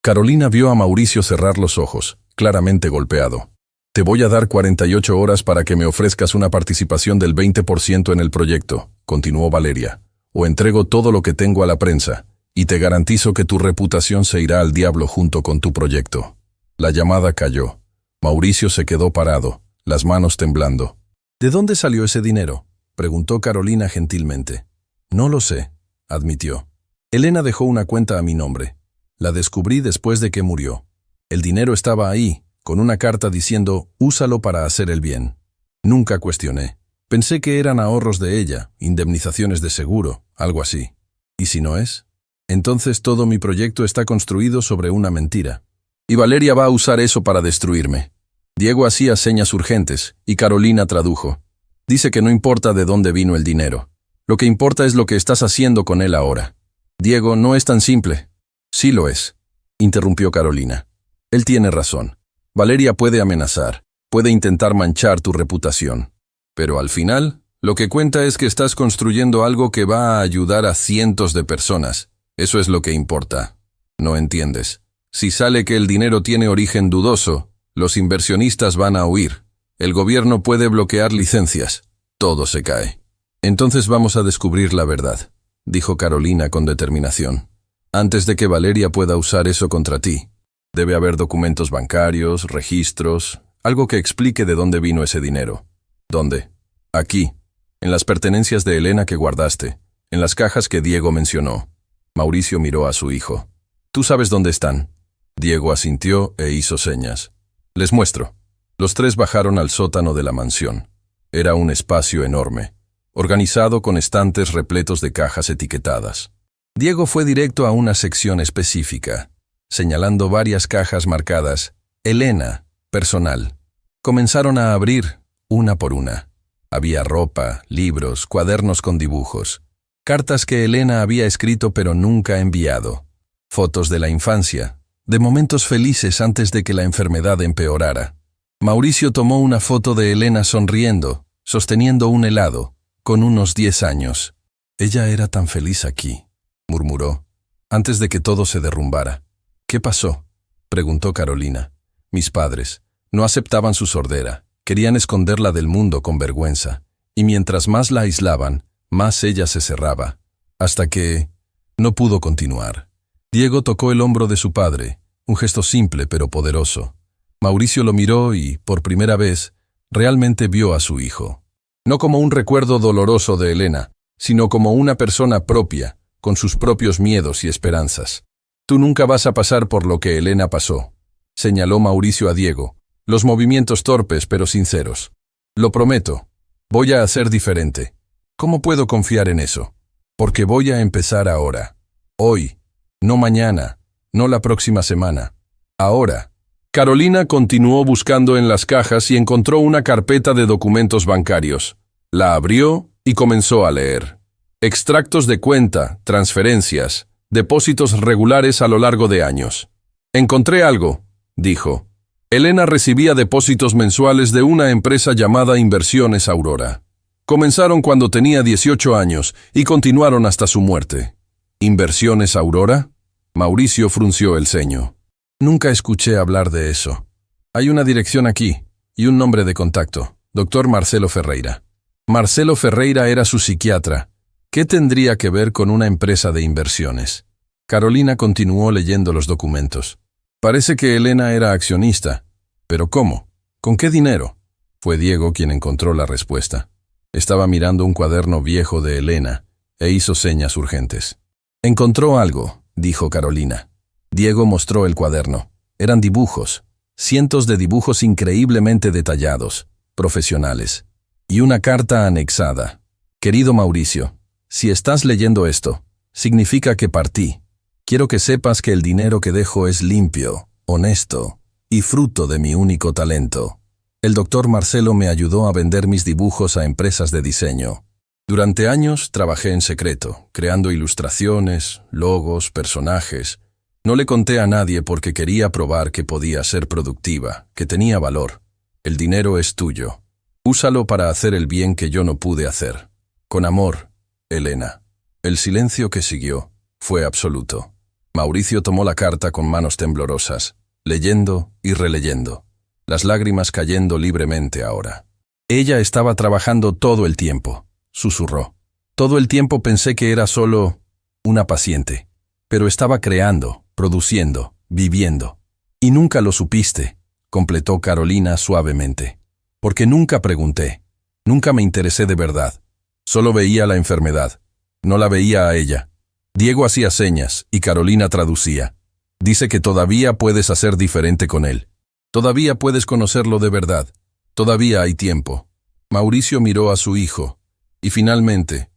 Carolina vio a Mauricio cerrar los ojos, claramente golpeado. «Te voy a dar 48 horas para que me ofrezcas una participación del 20% en el proyecto», continuó Valeria, «o entrego todo lo que tengo a la prensa, y te garantizo que tu reputación se irá al diablo junto con tu proyecto». La llamada cayó. Mauricio se quedó parado, las manos temblando. «¿De dónde salió ese dinero?», preguntó Carolina gentilmente. «No lo sé», admitió. Elena dejó una cuenta a mi nombre. La descubrí después de que murió. El dinero estaba ahí, con una carta diciendo, úsalo para hacer el bien. Nunca cuestioné. Pensé que eran ahorros de ella, indemnizaciones de seguro, algo así. ¿Y si no es? Entonces todo mi proyecto está construido sobre una mentira. Y Valeria va a usar eso para destruirme. Diego hacía señas urgentes, y Carolina tradujo. Dice que no importa de dónde vino el dinero. Lo que importa es lo que estás haciendo con él ahora. Diego, no es tan simple. Sí lo es, interrumpió Carolina. Él tiene razón. Valeria puede amenazar, puede intentar manchar tu reputación. Pero al final, lo que cuenta es que estás construyendo algo que va a ayudar a cientos de personas. Eso es lo que importa. No entiendes. Si sale que el dinero tiene origen dudoso, los inversionistas van a huir. El gobierno puede bloquear licencias. Todo se cae. Entonces vamos a descubrir la verdad, dijo Carolina con determinación. Antes de que Valeria pueda usar eso contra ti, debe haber documentos bancarios, registros, algo que explique de dónde vino ese dinero. ¿Dónde? Aquí, en las pertenencias de Elena que guardaste, en las cajas que Diego mencionó. Mauricio miró a su hijo. ¿Tú sabes dónde están? Diego asintió e hizo señas. Les muestro. Los tres bajaron al sótano de la mansión. Era un espacio enorme, organizado con estantes repletos de cajas etiquetadas. Diego fue directo a una sección específica, señalando varias cajas marcadas Elena, personal. Comenzaron a abrir, una por una. Había ropa, libros, cuadernos con dibujos, cartas que Elena había escrito pero nunca enviado, fotos de la infancia, de momentos felices antes de que la enfermedad empeorara. Mauricio tomó una foto de Elena sonriendo, sosteniendo un helado, con unos 10 años. Ella era tan feliz aquí, murmuró, antes de que todo se derrumbara. ¿Qué pasó?, preguntó Carolina. Mis padres no aceptaban su sordera, querían esconderla del mundo con vergüenza, y mientras más la aislaban, más ella se cerraba, hasta que no pudo continuar. Diego tocó el hombro de su padre, un gesto simple pero poderoso. Mauricio lo miró y, por primera vez, realmente vio a su hijo. No como un recuerdo doloroso de Elena, sino como una persona propia, con sus propios miedos y esperanzas. Tú nunca vas a pasar por lo que Elena pasó, señaló Mauricio a Diego, los movimientos torpes pero sinceros. Lo prometo, voy a hacer diferente. ¿Cómo puedo confiar en eso? Porque voy a empezar ahora. Hoy, no mañana, no la próxima semana. Ahora. Carolina continuó buscando en las cajas y encontró una carpeta de documentos bancarios. La abrió y comenzó a leer. Extractos de cuenta, transferencias, depósitos regulares a lo largo de años. Encontré algo, dijo. Elena recibía depósitos mensuales de una empresa llamada Inversiones Aurora. Comenzaron cuando tenía 18 años y continuaron hasta su muerte. ¿Inversiones Aurora? Mauricio frunció el ceño. Nunca escuché hablar de eso. Hay una dirección aquí y un nombre de contacto, Dr. Marcelo Ferreira. Marcelo Ferreira era su psiquiatra. ¿Qué tendría que ver con una empresa de inversiones? Carolina continuó leyendo los documentos. Parece que Elena era accionista. ¿Pero cómo? ¿Con qué dinero? Fue Diego quien encontró la respuesta. Estaba mirando un cuaderno viejo de Elena e hizo señas urgentes. Encontró algo, dijo Carolina. Diego mostró el cuaderno. Eran dibujos, cientos de dibujos increíblemente detallados, profesionales, y una carta anexada. Querido Mauricio, si estás leyendo esto, significa que partí. Quiero que sepas que el dinero que dejo es limpio, honesto y fruto de mi único talento. El doctor Marcelo me ayudó a vender mis dibujos a empresas de diseño. Durante años trabajé en secreto, creando ilustraciones, logos, personajes. No le conté a nadie porque quería probar que podía ser productiva, que tenía valor. El dinero es tuyo. Úsalo para hacer el bien que yo no pude hacer. Con amor, Elena. El silencio que siguió fue absoluto. Mauricio tomó la carta con manos temblorosas, leyendo y releyendo, las lágrimas cayendo libremente ahora. Ella estaba trabajando todo el tiempo, susurró. Todo el tiempo pensé que era solo una paciente, pero estaba creando, produciendo, viviendo. Y nunca lo supiste, completó Carolina suavemente. Porque nunca pregunté, nunca me interesé de verdad. Solo veía la enfermedad, no la veía a ella. Diego hacía señas y Carolina traducía. Dice que todavía puedes hacer diferente con él. Todavía puedes conocerlo de verdad. Todavía hay tiempo. Mauricio miró a su hijo y finalmente,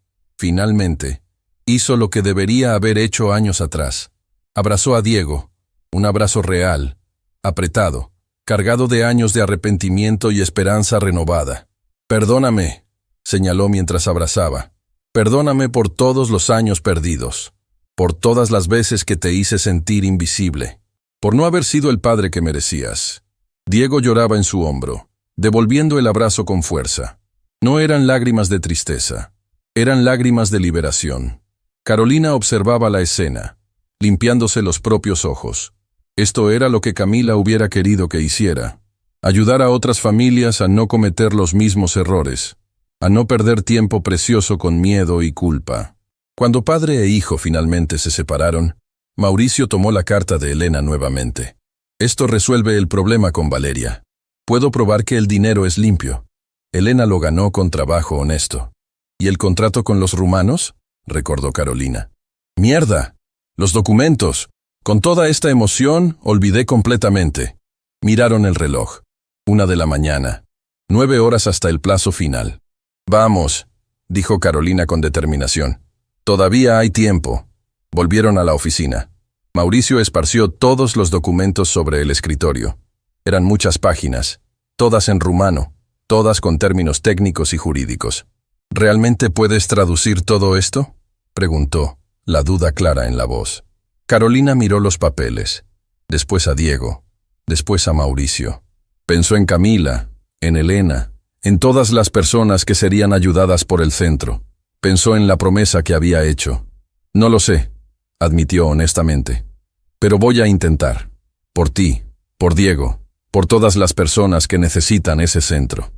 hizo lo que debería haber hecho años atrás. Abrazó a Diego, un abrazo real, apretado, cargado de años de arrepentimiento y esperanza renovada. Perdóname, señaló mientras abrazaba. Perdóname por todos los años perdidos, por todas las veces que te hice sentir invisible, por no haber sido el padre que merecías. Diego lloraba en su hombro, devolviendo el abrazo con fuerza. No eran lágrimas de tristeza, eran lágrimas de liberación. Carolina observaba la escena, limpiándose los propios ojos. Esto era lo que Camila hubiera querido que hiciera. Ayudar a otras familias a no cometer los mismos errores, a no perder tiempo precioso con miedo y culpa. Cuando padre e hijo finalmente se separaron, Mauricio tomó la carta de Elena nuevamente. Esto resuelve el problema con Valeria. Puedo probar que el dinero es limpio. Elena lo ganó con trabajo honesto. ¿Y el contrato con los rumanos?, recordó Carolina. ¡Mierda! Los documentos. Con toda esta emoción, olvidé completamente. Miraron el reloj. 1:00 a.m. 9 horas hasta el plazo final. Vamos, dijo Carolina con determinación. Todavía hay tiempo. Volvieron a la oficina. Mauricio esparció todos los documentos sobre el escritorio. Eran muchas páginas, todas en rumano, todas con términos técnicos y jurídicos. ¿Realmente puedes traducir todo esto?, preguntó, la duda clara en la voz. Carolina miró los papeles, después a Diego, después a Mauricio. Pensó en Camila, en Elena, en todas las personas que serían ayudadas por el centro. Pensó en la promesa que había hecho. No lo sé, admitió honestamente. Pero voy a intentar. Por ti, por Diego, por todas las personas que necesitan ese centro.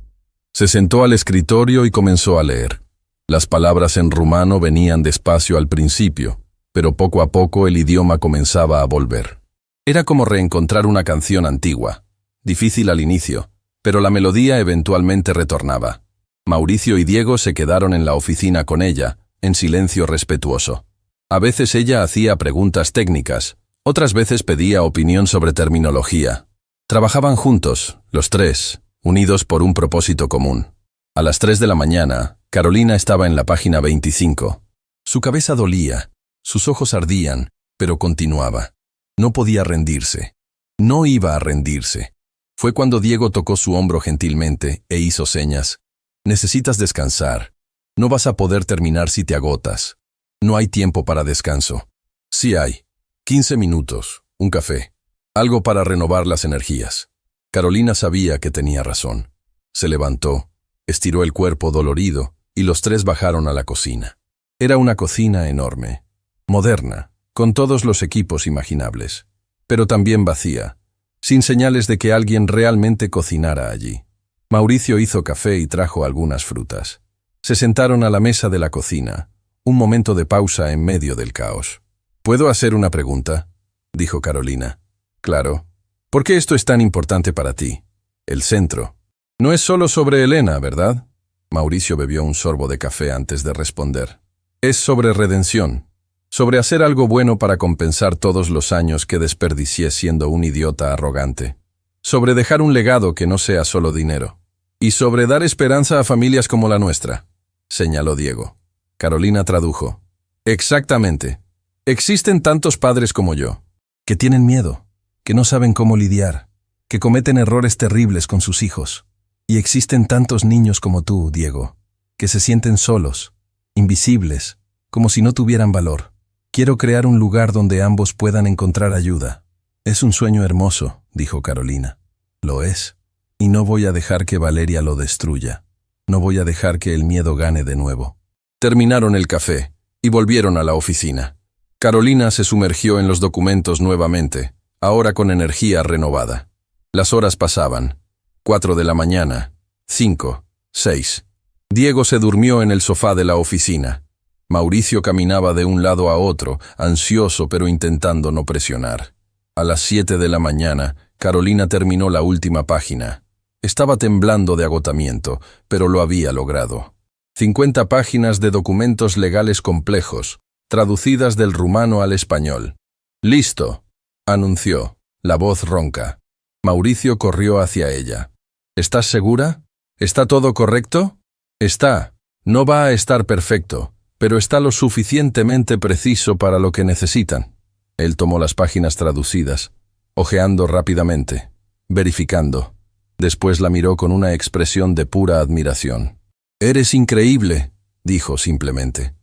Se sentó al escritorio y comenzó a leer. Las palabras en rumano venían despacio al principio, pero poco a poco el idioma comenzaba a volver. Era como reencontrar una canción antigua, difícil al inicio, pero la melodía eventualmente retornaba. Mauricio y Diego se quedaron en la oficina con ella, en silencio respetuoso. A veces ella hacía preguntas técnicas, otras veces pedía opinión sobre terminología. Trabajaban juntos, los tres, unidos por un propósito común. A las 3:00 a.m, Carolina estaba en la página 25. Su cabeza dolía, sus ojos ardían, pero continuaba. No podía rendirse. No iba a rendirse. Fue cuando Diego tocó su hombro gentilmente e hizo señas. Necesitas descansar. No vas a poder terminar si te agotas. No hay tiempo para descanso. Sí hay. 15 minutos, un café. Algo para renovar las energías. Carolina sabía que tenía razón. Se levantó, estiró el cuerpo dolorido y los tres bajaron a la cocina. Era una cocina enorme, moderna, con todos los equipos imaginables, pero también vacía, sin señales de que alguien realmente cocinara allí. Mauricio hizo café y trajo algunas frutas. Se sentaron a la mesa de la cocina, un momento de pausa en medio del caos. ¿Puedo hacer una pregunta?, dijo Carolina. Claro. ¿Por qué esto es tan importante para ti? El centro. No es solo sobre Elena, ¿verdad? Mauricio bebió un sorbo de café antes de responder. Es sobre redención, sobre hacer algo bueno para compensar todos los años que desperdicié siendo un idiota arrogante, sobre dejar un legado que no sea solo dinero, y sobre dar esperanza a familias como la nuestra, señaló Diego. Carolina tradujo. Exactamente. Existen tantos padres como yo, que tienen miedo, que no saben cómo lidiar, que cometen errores terribles con sus hijos. Y existen tantos niños como tú, Diego, que se sienten solos, invisibles, como si no tuvieran valor. Quiero crear un lugar donde ambos puedan encontrar ayuda. Es un sueño hermoso, dijo Carolina. Lo es. Y no voy a dejar que Valeria lo destruya. No voy a dejar que el miedo gane de nuevo. Terminaron el café y volvieron a la oficina. Carolina se sumergió en los documentos nuevamente, ahora con energía renovada. Las horas pasaban. 4:00 a.m, 5, 6. Diego se durmió en el sofá de la oficina. Mauricio caminaba de un lado a otro, ansioso pero intentando no presionar. A las 7:00 a.m, Carolina terminó la última página. Estaba temblando de agotamiento, pero lo había logrado. 50 páginas de documentos legales complejos, traducidas del rumano al español. «Listo», anunció, la voz ronca. Mauricio corrió hacia ella. «¿Estás segura? ¿Está todo correcto?» «Está. No va a estar perfecto, pero está lo suficientemente preciso para lo que necesitan». Él tomó las páginas traducidas, hojeando rápidamente, verificando. Después la miró con una expresión de pura admiración. «Eres increíble», dijo simplemente.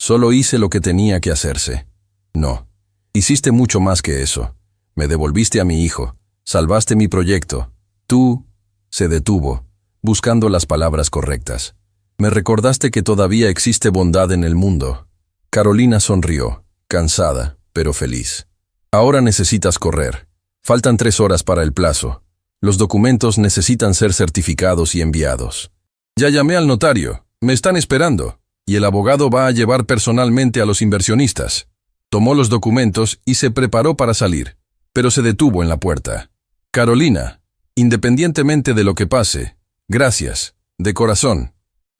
«Solo hice lo que tenía que hacerse». «No. Hiciste mucho más que eso. Me devolviste a mi hijo. Salvaste mi proyecto. Tú...» Se detuvo, buscando las palabras correctas. «Me recordaste que todavía existe bondad en el mundo». Carolina sonrió, cansada, pero feliz. «Ahora necesitas correr. Faltan 3 horas para el plazo. Los documentos necesitan ser certificados y enviados». «Ya llamé al notario. Me están esperando. Y el abogado va a llevar personalmente a los inversionistas». Tomó los documentos y se preparó para salir, pero se detuvo en la puerta. «Carolina, independientemente de lo que pase, gracias, de corazón.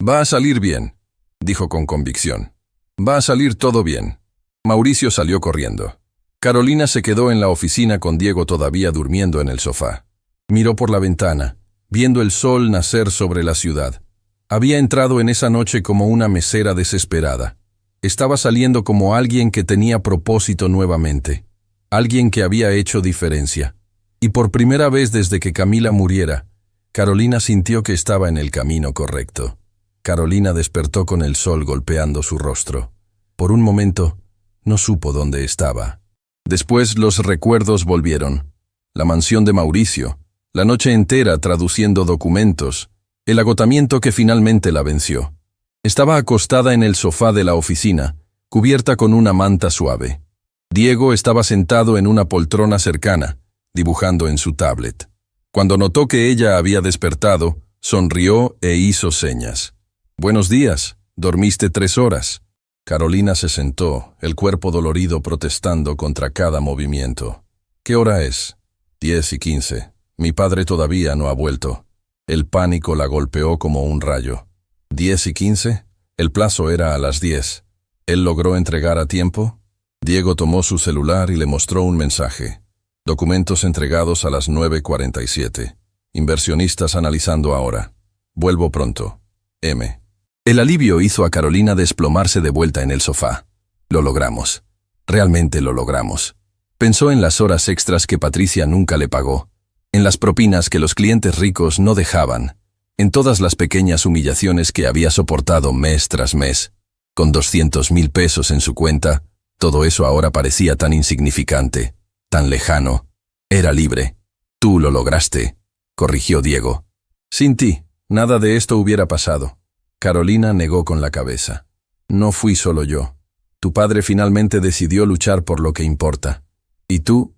Va a salir bien», dijo con convicción. «Va a salir todo bien». Mauricio salió corriendo. Carolina se quedó en la oficina con Diego todavía durmiendo en el sofá. Miró por la ventana, viendo el sol nacer sobre la ciudad. Había entrado en esa noche como una mesera desesperada. Estaba saliendo como alguien que tenía propósito nuevamente, alguien que había hecho diferencia. Y por primera vez desde que Camila muriera, Carolina sintió que estaba en el camino correcto. Carolina despertó con el sol golpeando su rostro. Por un momento, no supo dónde estaba. Después los recuerdos volvieron. La mansión de Mauricio, la noche entera traduciendo documentos, el agotamiento que finalmente la venció. Estaba acostada en el sofá de la oficina, cubierta con una manta suave. Diego estaba sentado en una poltrona cercana, dibujando en su tablet. Cuando notó que ella había despertado, sonrió e hizo señas. «Buenos días, dormiste 3 horas». Carolina se sentó, el cuerpo dolorido protestando contra cada movimiento. «¿Qué hora es?» 10:15. Mi padre todavía no ha vuelto». El pánico la golpeó como un rayo. 10:15. El plazo era a las 10. ¿Él logró entregar a tiempo? Diego tomó su celular y le mostró un mensaje. Documentos entregados a las 9:47. Inversionistas analizando ahora. Vuelvo pronto. M. El alivio hizo a Carolina desplomarse de vuelta en el sofá. Lo logramos. Realmente lo logramos. Pensó en las horas extras que Patricia nunca le pagó, en las propinas que los clientes ricos no dejaban, en todas las pequeñas humillaciones que había soportado mes tras mes. Con 200,000 pesos en su cuenta, todo eso ahora parecía tan insignificante, tan lejano. Era libre. «Tú lo lograste», corrigió Diego. «Sin ti, nada de esto hubiera pasado». Carolina negó con la cabeza. «No fui solo yo. Tu padre finalmente decidió luchar por lo que importa. Y tú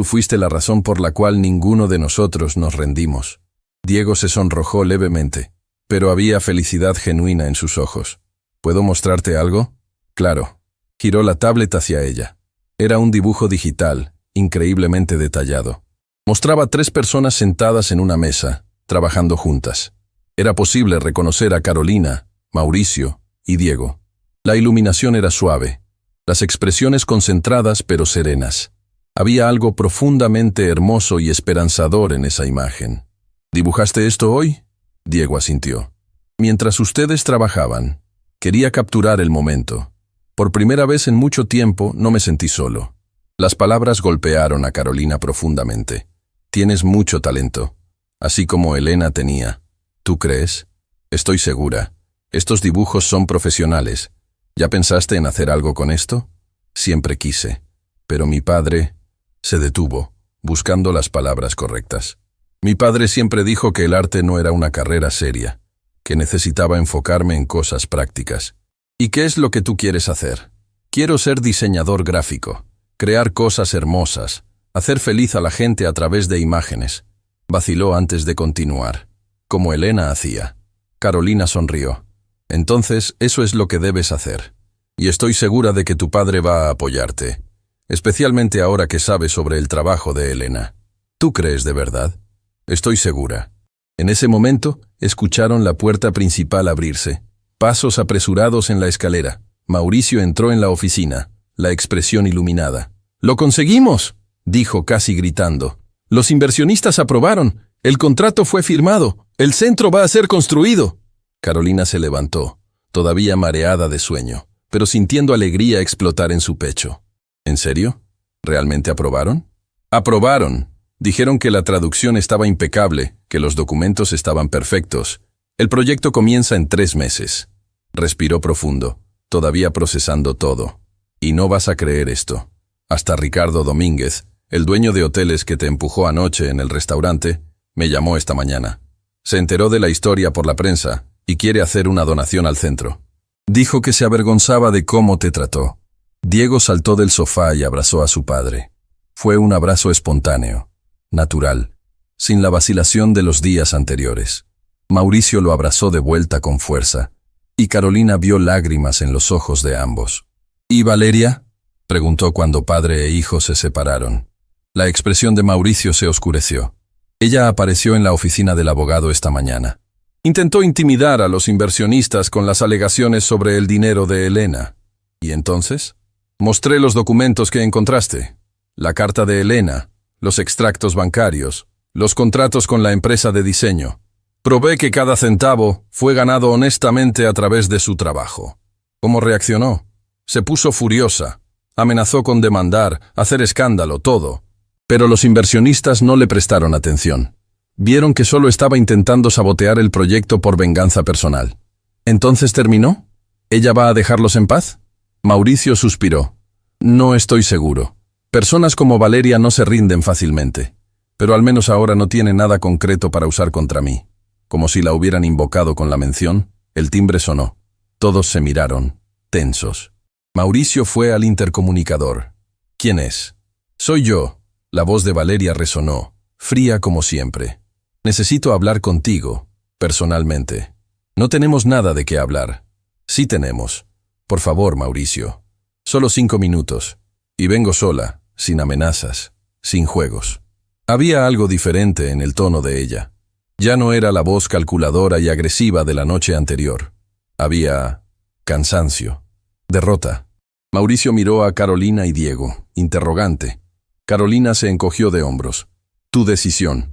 fuiste la razón por la cual ninguno de nosotros nos rendimos». Diego se sonrojó levemente, pero había felicidad genuina en sus ojos. «¿Puedo mostrarte algo?» «Claro». Giró la tablet hacia ella. Era un dibujo digital, increíblemente detallado. Mostraba 3 personas sentadas en una mesa, trabajando juntas. Era posible reconocer a Carolina, Mauricio y Diego. La iluminación era suave, las expresiones concentradas pero serenas. Había algo profundamente hermoso y esperanzador en esa imagen. «¿Dibujaste esto hoy?» Diego asintió. «Mientras ustedes trabajaban, quería capturar el momento. Por primera vez en mucho tiempo no me sentí solo». Las palabras golpearon a Carolina profundamente. «Tienes mucho talento, así como Elena tenía. ¿Tú crees?» «Estoy segura. Estos dibujos son profesionales. ¿Ya pensaste en hacer algo con esto?» «Siempre quise. Pero mi padre...» Se detuvo, buscando las palabras correctas. «Mi padre siempre dijo que el arte no era una carrera seria, que necesitaba enfocarme en cosas prácticas». «¿Y qué es lo que tú quieres hacer?» «Quiero ser diseñador gráfico, crear cosas hermosas, hacer feliz a la gente a través de imágenes». Vaciló antes de continuar. «Como Elena hacía». Carolina sonrió. «Entonces, eso es lo que debes hacer. Y estoy segura de que tu padre va a apoyarte, especialmente ahora que sabes sobre el trabajo de Elena». «¿Tú crees de verdad?» «Estoy segura». En ese momento, escucharon la puerta principal abrirse. Pasos apresurados en la escalera. Mauricio entró en la oficina, la expresión iluminada. «¡Lo conseguimos!», dijo casi gritando. «Los inversionistas aprobaron. El contrato fue firmado. El centro va a ser construido». Carolina se levantó, todavía mareada de sueño, pero sintiendo alegría explotar en su pecho. «¿En serio? ¿Realmente aprobaron?» «Aprobaron. Dijeron que la traducción estaba impecable, que los documentos estaban perfectos. El proyecto comienza en 3 meses». Respiró profundo, todavía procesando todo. «Y no vas a creer esto. Hasta Ricardo Domínguez, el dueño de hoteles que te empujó anoche en el restaurante, me llamó esta mañana. Se enteró de la historia por la prensa y quiere hacer una donación al centro. Dijo que se avergonzaba de cómo te trató». Diego saltó del sofá y abrazó a su padre. Fue un abrazo espontáneo, natural, sin la vacilación de los días anteriores. Mauricio lo abrazó de vuelta con fuerza, y Carolina vio lágrimas en los ojos de ambos. «¿Y Valeria?», preguntó cuando padre e hijo se separaron. La expresión de Mauricio se oscureció. Ella apareció en la oficina del abogado esta mañana. Intentó intimidar a los inversionistas con las alegaciones sobre el dinero de Elena. ¿Y entonces? Mostré los documentos que encontraste. La carta de Elena, los extractos bancarios, los contratos con la empresa de diseño. Probé que cada centavo fue ganado honestamente a través de su trabajo. ¿Cómo reaccionó? Se puso furiosa. Amenazó con demandar, hacer escándalo, todo. Pero los inversionistas no le prestaron atención. Vieron que solo estaba intentando sabotear el proyecto por venganza personal. ¿Entonces terminó? ¿Ella va a dejarlos en paz? Mauricio suspiró. «No estoy seguro. Personas como Valeria no se rinden fácilmente. Pero al menos ahora no tiene nada concreto para usar contra mí». Como si la hubieran invocado con la mención, el timbre sonó. Todos se miraron, tensos. Mauricio fue al intercomunicador. «¿Quién es?» «Soy yo». La voz de Valeria resonó, fría como siempre. «Necesito hablar contigo, personalmente». «No tenemos nada de qué hablar». «Sí tenemos. Por favor, Mauricio. Solo 5 minutos. Y vengo sola, sin amenazas, sin juegos». Había algo diferente en el tono de ella. Ya no era la voz calculadora y agresiva de la noche anterior. Había cansancio, derrota. Mauricio miró a Carolina y Diego, interrogante. Carolina se encogió de hombros. «Tu decisión».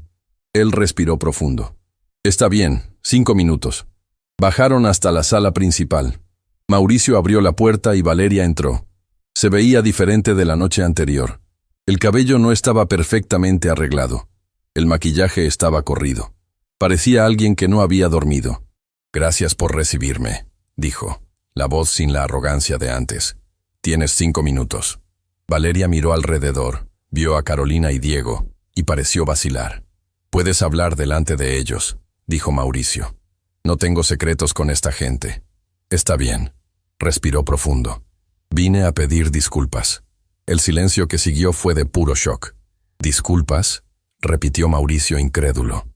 Él respiró profundo. «Está bien, 5 minutos». Bajaron hasta la sala principal. Mauricio abrió la puerta y Valeria entró. Se veía diferente de la noche anterior. El cabello no estaba perfectamente arreglado. El maquillaje estaba corrido. Parecía alguien que no había dormido. «Gracias por recibirme», dijo, la voz sin la arrogancia de antes. «Tienes 5 minutos». Valeria miró alrededor, vio a Carolina y Diego, y pareció vacilar. «Puedes hablar delante de ellos», dijo Mauricio. «No tengo secretos con esta gente». «Está bien», respiró profundo. «Vine a pedir disculpas». El silencio que siguió fue de puro shock. «¿Disculpas?», repitió Mauricio incrédulo.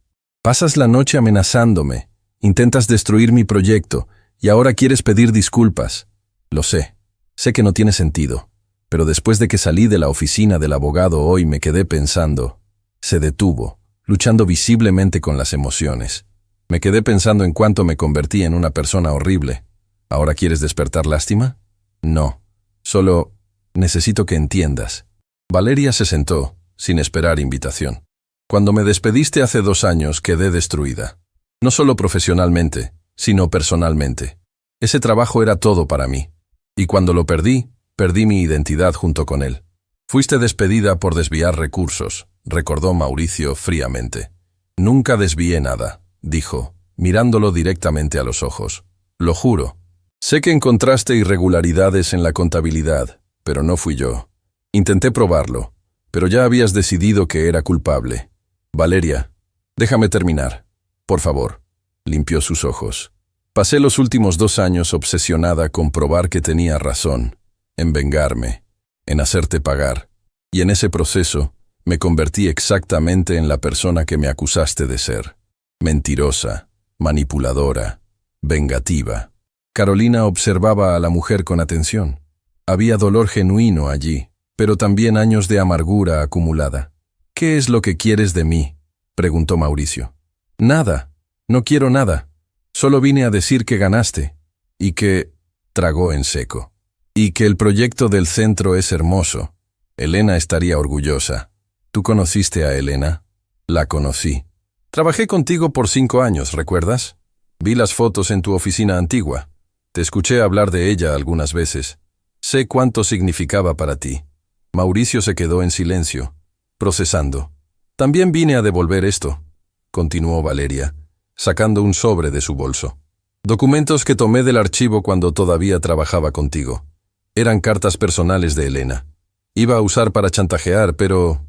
«Pasas la noche amenazándome, intentas destruir mi proyecto, y ahora quieres pedir disculpas». «Lo sé. Sé que no tiene sentido. Pero después de que salí de la oficina del abogado hoy me quedé pensando». Se detuvo, luchando visiblemente con las emociones. «Me quedé pensando en cuánto me convertí en una persona horrible. ¿Ahora quieres despertar lástima?» «No. Solo necesito que entiendas». Valeria se sentó, sin esperar invitación. «Cuando me despediste hace 2 años quedé destruida. No solo profesionalmente, sino personalmente. Ese trabajo era todo para mí. Y cuando lo perdí, perdí mi identidad junto con él. Fuiste despedida por desviar recursos», recordó Mauricio fríamente. «Nunca desvié nada», dijo, mirándolo directamente a los ojos. «Lo juro. Sé que encontraste irregularidades en la contabilidad, pero no fui yo. Intenté probarlo, pero ya habías decidido que era culpable. Valeria, déjame terminar. Por favor». Limpió sus ojos. «Pasé los últimos 2 años obsesionada con probar que tenía razón, en vengarme, en hacerte pagar. Y en ese proceso me convertí exactamente en la persona que me acusaste de ser. Mentirosa, manipuladora, vengativa». Carolina observaba a la mujer con atención. Había dolor genuino allí, pero también años de amargura acumulada. «¿Qué es lo que quieres de mí?», preguntó Mauricio. «Nada. No quiero nada. Solo vine a decir que ganaste». Y que tragó en seco. Y que el proyecto del centro es hermoso. Elena estaría orgullosa. ¿Tú conociste a Elena? La conocí. Trabajé contigo por 5 años, ¿recuerdas? Vi las fotos en tu oficina antigua. Te escuché hablar de ella algunas veces. Sé cuánto significaba para ti. Mauricio se quedó en silencio, procesando. También vine a devolver esto, continuó Valeria, sacando un sobre de su bolso. Documentos que tomé del archivo cuando todavía trabajaba contigo. Eran cartas personales de Elena. Iba a usar para chantajear, pero...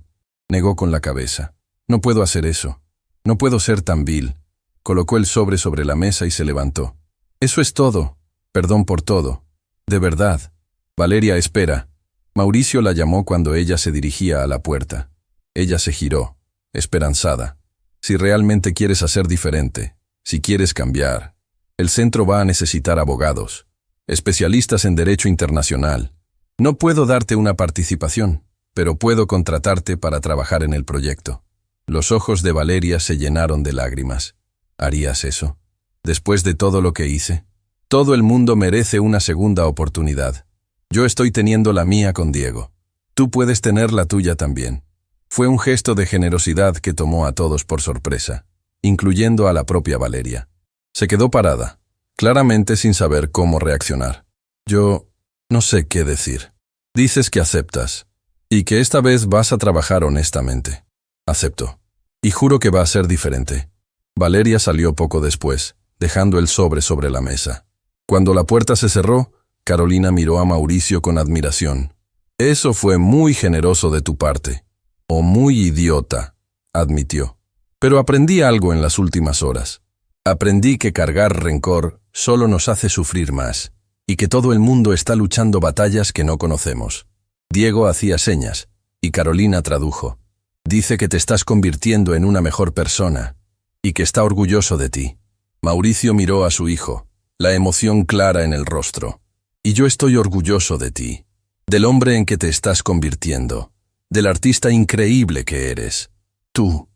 negó con la cabeza. No puedo hacer eso. No puedo ser tan vil. Colocó el sobre la mesa y se levantó. Eso es todo. Perdón por todo. De verdad. Valeria, espera. Mauricio la llamó cuando ella se dirigía a la puerta. Ella se giró, esperanzada. Si realmente quieres hacer diferente, si quieres cambiar, el centro va a necesitar abogados, especialistas en derecho internacional. No puedo darte una participación, pero puedo contratarte para trabajar en el proyecto. Los ojos de Valeria se llenaron de lágrimas. ¿Harías eso? Después de todo lo que hice. Todo el mundo merece una segunda oportunidad. Yo estoy teniendo la mía con Diego. Tú puedes tener la tuya también. Fue un gesto de generosidad que tomó a todos por sorpresa, incluyendo a la propia Valeria. Se quedó parada, claramente sin saber cómo reaccionar. Yo no sé qué decir. Dices que aceptas, y que esta vez vas a trabajar honestamente. Acepto. Y juro que va a ser diferente. Valeria salió poco después, dejando el sobre la mesa. Cuando la puerta se cerró, Carolina miró a Mauricio con admiración. Eso fue muy generoso de tu parte. O muy idiota, admitió. Pero aprendí algo en las últimas horas. Aprendí que cargar rencor solo nos hace sufrir más, y que todo el mundo está luchando batallas que no conocemos. Diego hacía señas, y Carolina tradujo. Dice que te estás convirtiendo en una mejor persona, y que está orgulloso de ti. Mauricio miró a su hijo, la emoción clara en el rostro. Y yo estoy orgulloso de ti, del hombre en que te estás convirtiendo, del artista increíble que eres. ¿Tú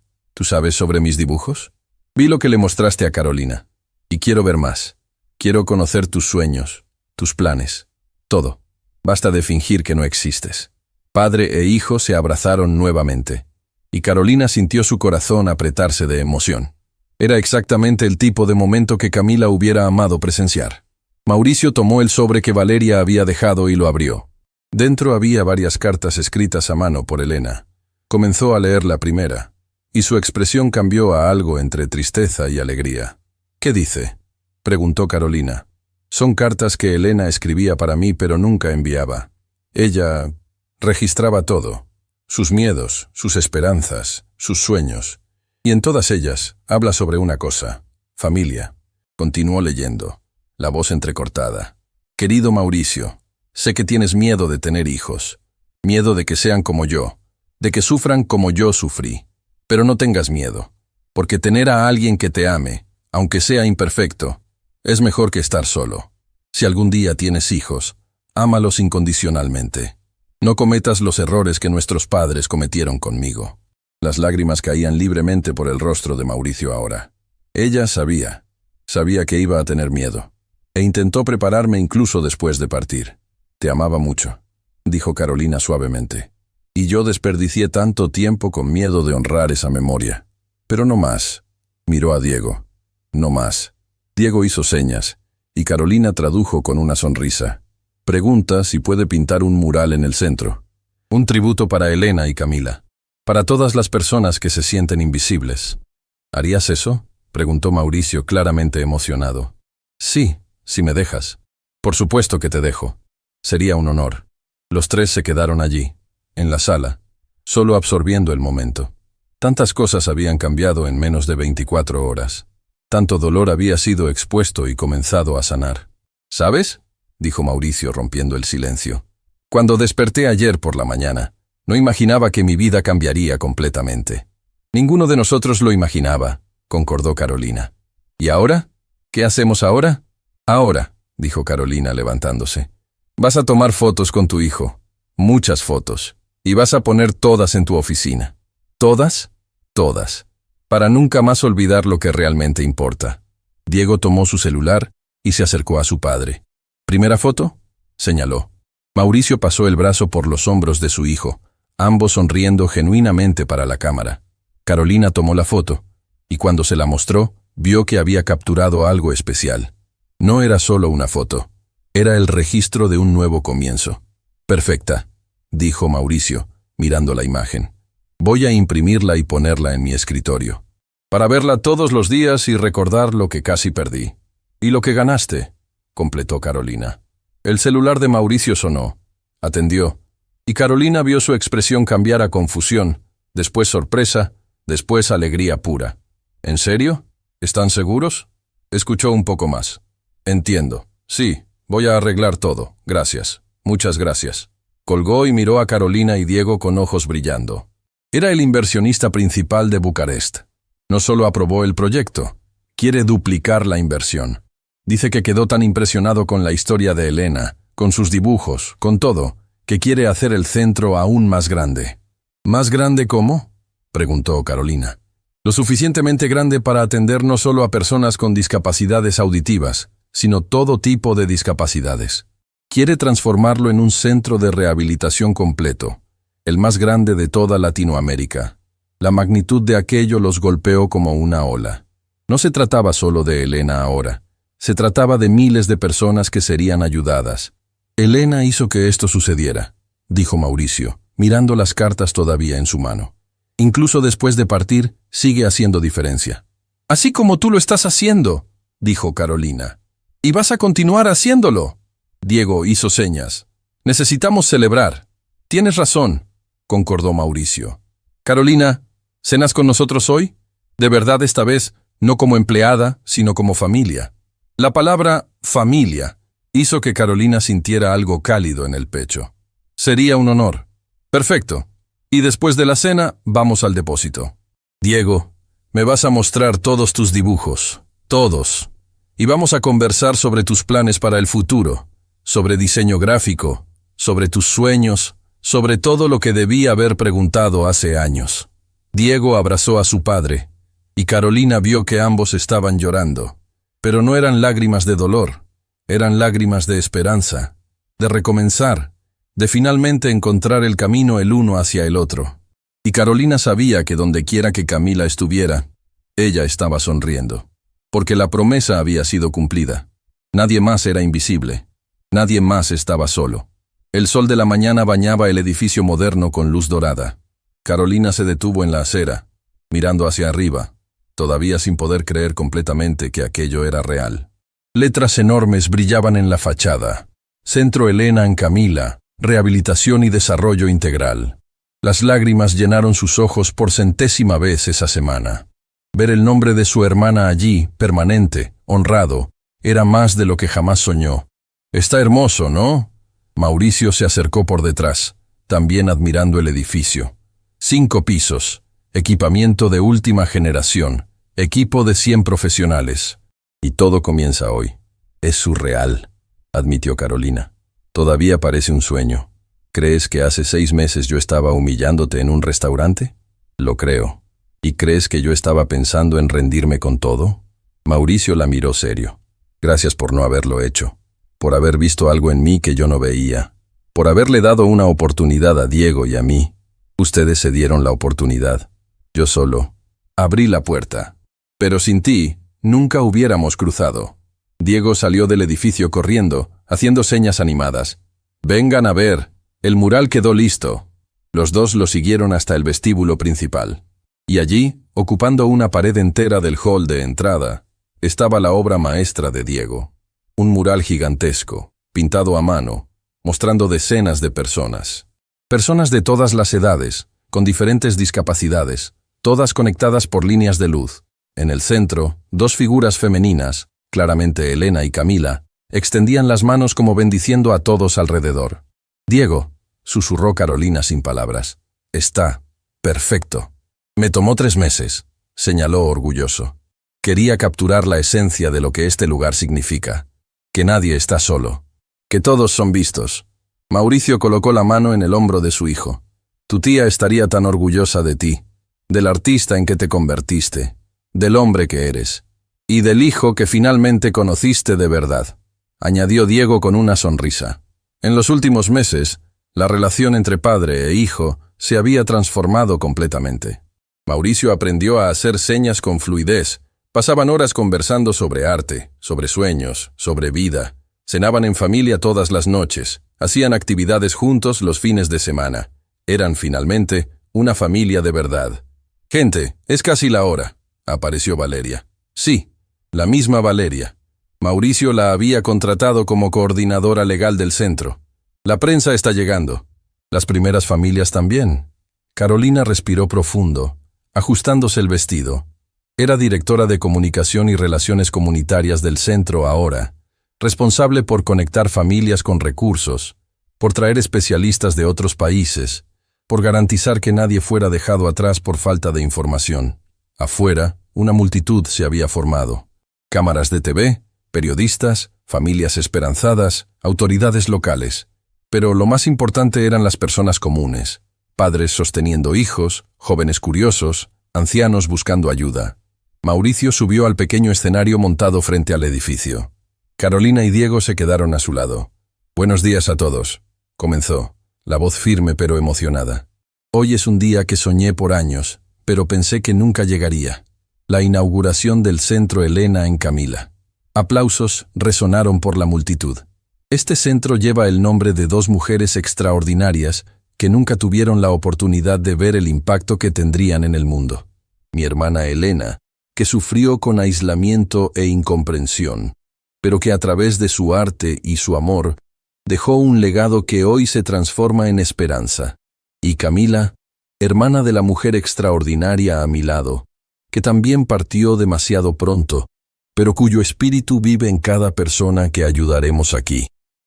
sabes sobre mis dibujos? Vi lo que le mostraste a Carolina, y quiero ver más. Quiero conocer tus sueños, tus planes, todo. Basta de fingir que no existes. Padre e hijo se abrazaron nuevamente, y Carolina sintió su corazón apretarse de emoción. Era exactamente el tipo de momento que Camila hubiera amado presenciar. Mauricio tomó el sobre que Valeria había dejado y lo abrió. Dentro había varias cartas escritas a mano por Elena. Comenzó a leer la primera, y su expresión cambió a algo entre tristeza y alegría. ¿Qué dice?, preguntó Carolina. Son cartas que Elena escribía para mí pero nunca enviaba. Ella registraba todo, sus miedos, sus esperanzas, sus sueños, y en todas ellas habla sobre una cosa, familia. Continuó leyendo, la voz entrecortada. Querido Mauricio, sé que tienes miedo de tener hijos, miedo de que sean como yo, de que sufran como yo sufrí. Pero no tengas miedo, porque tener a alguien que te ame, aunque sea imperfecto, es mejor que estar solo. Si algún día tienes hijos, ámalos incondicionalmente. No cometas los errores que nuestros padres cometieron conmigo. Las lágrimas caían libremente por el rostro de Mauricio ahora. Ella sabía que iba a tener miedo, e intentó prepararme incluso después de partir. Te amaba mucho, dijo Carolina suavemente. Y yo desperdicié tanto tiempo con miedo de honrar esa memoria. Pero no más. Miró a Diego. No más. Diego hizo señas, y Carolina tradujo con una sonrisa. Pregunta si puede pintar un mural en el centro. Un tributo para Elena y Camila. Para todas las personas que se sienten invisibles. ¿Harías eso?, preguntó Mauricio claramente emocionado. Sí, si me dejas. Por supuesto que te dejo. Sería un honor. Los tres se quedaron allí, en la sala, solo absorbiendo el momento. Tantas cosas habían cambiado en menos de 24 horas. Tanto dolor había sido expuesto y comenzado a sanar. ¿Sabes?, dijo Mauricio rompiendo el silencio. Cuando desperté ayer por la mañana, no imaginaba que mi vida cambiaría completamente. Ninguno de nosotros lo imaginaba, concordó Carolina. ¿Y ahora? ¿Qué hacemos ahora? Ahora, dijo Carolina levantándose. Vas a tomar fotos con tu hijo. Muchas fotos. Y vas a poner todas en tu oficina. ¿Todas? Todas. Para nunca más olvidar lo que realmente importa. Diego tomó su celular y se acercó a su padre. ¿Primera foto?, señaló. Mauricio pasó el brazo por los hombros de su hijo, ambos sonriendo genuinamente para la cámara. Carolina tomó la foto, y cuando se la mostró, vio que había capturado algo especial. No era solo una foto, era el registro de un nuevo comienzo. «Perfecta», dijo Mauricio, mirando la imagen. «Voy a imprimirla y ponerla en mi escritorio, para verla todos los días y recordar lo que casi perdí. Y lo que ganaste», completó Carolina. El celular de Mauricio sonó. Atendió, y Carolina vio su expresión cambiar a confusión, después sorpresa, después alegría pura. «¿En serio? ¿Están seguros?», escuchó un poco más. «Entiendo. Sí, voy a arreglar todo. Gracias. Muchas gracias». Colgó y miró a Carolina y Diego con ojos brillando. Era el inversionista principal de Bucarest. No solo aprobó el proyecto, quiere duplicar la inversión. Dice que quedó tan impresionado con la historia de Elena, con sus dibujos, con todo, que quiere hacer el centro aún más grande. «¿Más grande cómo?», preguntó Carolina. «Lo suficientemente grande para atender no solo a personas con discapacidades auditivas, sino todo tipo de discapacidades. Quiere transformarlo en un centro de rehabilitación completo, el más grande de toda Latinoamérica. La magnitud de aquello los golpeó como una ola. No se trataba solo de Elena ahora. Se trataba de miles de personas que serían ayudadas. Elena hizo que esto sucediera», dijo Mauricio, mirando las cartas todavía en su mano. «Incluso después de partir, sigue haciendo diferencia». «Así como tú lo estás haciendo», dijo Carolina. «Y vas a continuar haciéndolo». Diego hizo señas. «Necesitamos celebrar». «Tienes razón», concordó Mauricio. «Carolina, ¿cenas con nosotros hoy? De verdad esta vez, no como empleada, sino como familia». La palabra «familia» hizo que Carolina sintiera algo cálido en el pecho. «Sería un honor». «Perfecto. Y después de la cena, vamos al depósito». «Diego, me vas a mostrar todos tus dibujos. Todos. Y vamos a conversar sobre tus planes para el futuro, sobre diseño gráfico, sobre tus sueños, sobre todo lo que debí haber preguntado hace años». Diego abrazó a su padre, y Carolina vio que ambos estaban llorando. Pero no eran lágrimas de dolor, eran lágrimas de esperanza, de recomenzar, de finalmente encontrar el camino el uno hacia el otro. Y Carolina sabía que dondequiera que Camila estuviera, ella estaba sonriendo, porque la promesa había sido cumplida. Nadie más era invisible, nadie más estaba solo. El sol de la mañana bañaba el edificio moderno con luz dorada. Carolina se detuvo en la acera, mirando hacia arriba, todavía sin poder creer completamente que aquello era real. Letras enormes brillaban en la fachada. Centro Elena en Camila, rehabilitación y desarrollo integral. Las lágrimas llenaron sus ojos por centésima vez esa semana. Ver el nombre de su hermana allí, permanente, honrado, era más de lo que jamás soñó. «Está hermoso, ¿no?». Mauricio se acercó por detrás, también admirando el edificio. 5 pisos. Equipamiento de última generación, equipo de 100 profesionales. Y todo comienza hoy. Es surreal, admitió Carolina. Todavía parece un sueño. ¿Crees que hace 6 meses yo estaba humillándote en un restaurante? Lo creo. ¿Y crees que yo estaba pensando en rendirme con todo? Mauricio la miró serio. Gracias por no haberlo hecho, por haber visto algo en mí que yo no veía, por haberle dado una oportunidad a Diego y a mí. Ustedes se dieron la oportunidad. Yo solo abrí la puerta. Pero sin ti, nunca hubiéramos cruzado. Diego salió del edificio corriendo, haciendo señas animadas. «Vengan a ver, el mural quedó listo». Los dos lo siguieron hasta el vestíbulo principal. Y allí, ocupando una pared entera del hall de entrada, estaba la obra maestra de Diego. Un mural gigantesco, pintado a mano, mostrando decenas de personas. Personas de todas las edades, con diferentes discapacidades, todas conectadas por líneas de luz. En el centro, 2 figuras femeninas, claramente Elena y Camila, extendían las manos como bendiciendo a todos alrededor. «Diego», susurró Carolina sin palabras, «está perfecto». «Me tomó 3 meses», señaló orgulloso. «Quería capturar la esencia de lo que este lugar significa. Que nadie está solo. Que todos son vistos». Mauricio colocó la mano en el hombro de su hijo. «Tu tía estaría tan orgullosa de ti, del artista en que te convertiste, del hombre que eres, y del hijo que finalmente conociste de verdad», añadió Diego con una sonrisa. En los últimos meses, la relación entre padre e hijo se había transformado completamente. Mauricio aprendió a hacer señas con fluidez. Pasaban horas conversando sobre arte, sobre sueños, sobre vida. Cenaban en familia todas las noches. Hacían actividades juntos los fines de semana. Eran finalmente una familia de verdad. «Gente, es casi la hora», apareció Valeria. Sí, la misma Valeria. Mauricio la había contratado como coordinadora legal del centro. La prensa está llegando. Las primeras familias también. Carolina respiró profundo, ajustándose el vestido. Era directora de comunicación y relaciones comunitarias del centro ahora, responsable por conectar familias con recursos, por traer especialistas de otros países, por garantizar que nadie fuera dejado atrás por falta de información. Afuera, una multitud se había formado. Cámaras de TV, periodistas, familias esperanzadas, autoridades locales. Pero lo más importante eran las personas comunes. Padres sosteniendo hijos, jóvenes curiosos, ancianos buscando ayuda. Mauricio subió al pequeño escenario montado frente al edificio. Carolina y Diego se quedaron a su lado. «Buenos días a todos», comenzó, la voz firme pero emocionada. «Hoy es un día que soñé por años, pero pensé que nunca llegaría. La inauguración del Centro Elena en Camila». Aplausos resonaron por la multitud. Este centro lleva el nombre de dos mujeres extraordinarias que nunca tuvieron la oportunidad de ver el impacto que tendrían en el mundo. Mi hermana Elena, que sufrió con aislamiento e incomprensión, pero que a través de su arte y su amor dejó un legado que hoy se transforma en esperanza. Y Camila, hermana de la mujer extraordinaria a mi lado, que también partió demasiado pronto, pero cuyo espíritu vive en cada persona que ayudaremos aquí.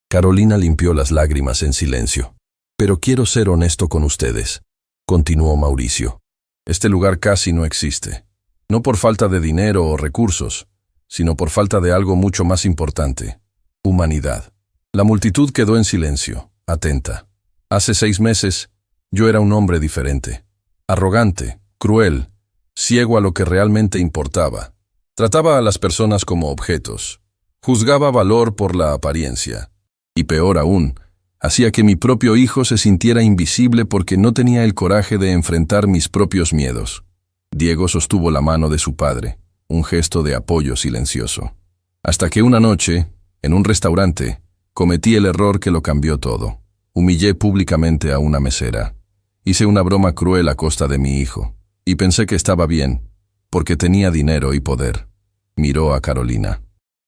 Carolina limpió las lágrimas en silencio. «Pero quiero ser honesto con ustedes», continuó Mauricio. «Este lugar casi no existe. No por falta de dinero o recursos, sino por falta de algo mucho más importante: humanidad». La multitud quedó en silencio, atenta. Hace 6 meses, yo era un hombre diferente. Arrogante, cruel, ciego a lo que realmente importaba. Trataba a las personas como objetos. Juzgaba valor por la apariencia. Y peor aún, hacía que mi propio hijo se sintiera invisible porque no tenía el coraje de enfrentar mis propios miedos. Diego sostuvo la mano de su padre, un gesto de apoyo silencioso. Hasta que una noche, en un restaurante, cometí el error que lo cambió todo. Humillé públicamente a una mesera. Hice una broma cruel a costa de mi hijo, y pensé que estaba bien, porque tenía dinero y poder. Miró a Carolina.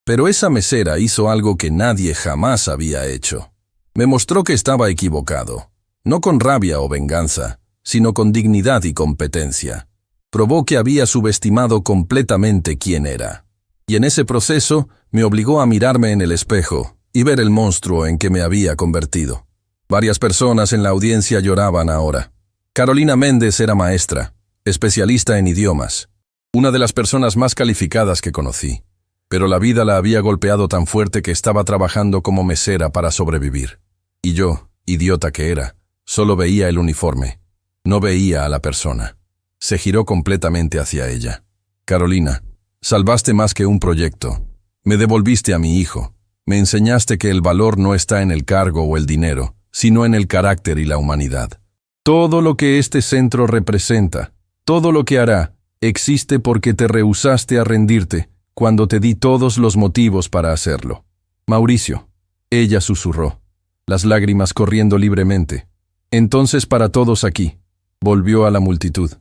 Pero esa mesera hizo algo que nadie jamás había hecho. Me mostró que estaba equivocado, no con rabia o venganza, sino con dignidad y competencia. Probó que había subestimado completamente quién era. Y en ese proceso me obligó a mirarme en el espejo y ver el monstruo en que me había convertido. Varias personas en la audiencia lloraban ahora. Carolina Méndez era maestra, especialista en idiomas, una de las personas más calificadas que conocí. Pero la vida la había golpeado tan fuerte que estaba trabajando como mesera para sobrevivir. Y yo, idiota que era, solo veía el uniforme. No veía a la persona. Se giró completamente hacia ella. «Carolina, salvaste más que un proyecto. Me devolviste a mi hijo. Me enseñaste que el valor no está en el cargo o el dinero, sino en el carácter y la humanidad. Todo lo que este centro representa, todo lo que hará, existe porque te rehusaste a rendirte cuando te di todos los motivos para hacerlo». «Mauricio», ella susurró, las lágrimas corriendo libremente. «Entonces para todos aquí», volvió a la multitud,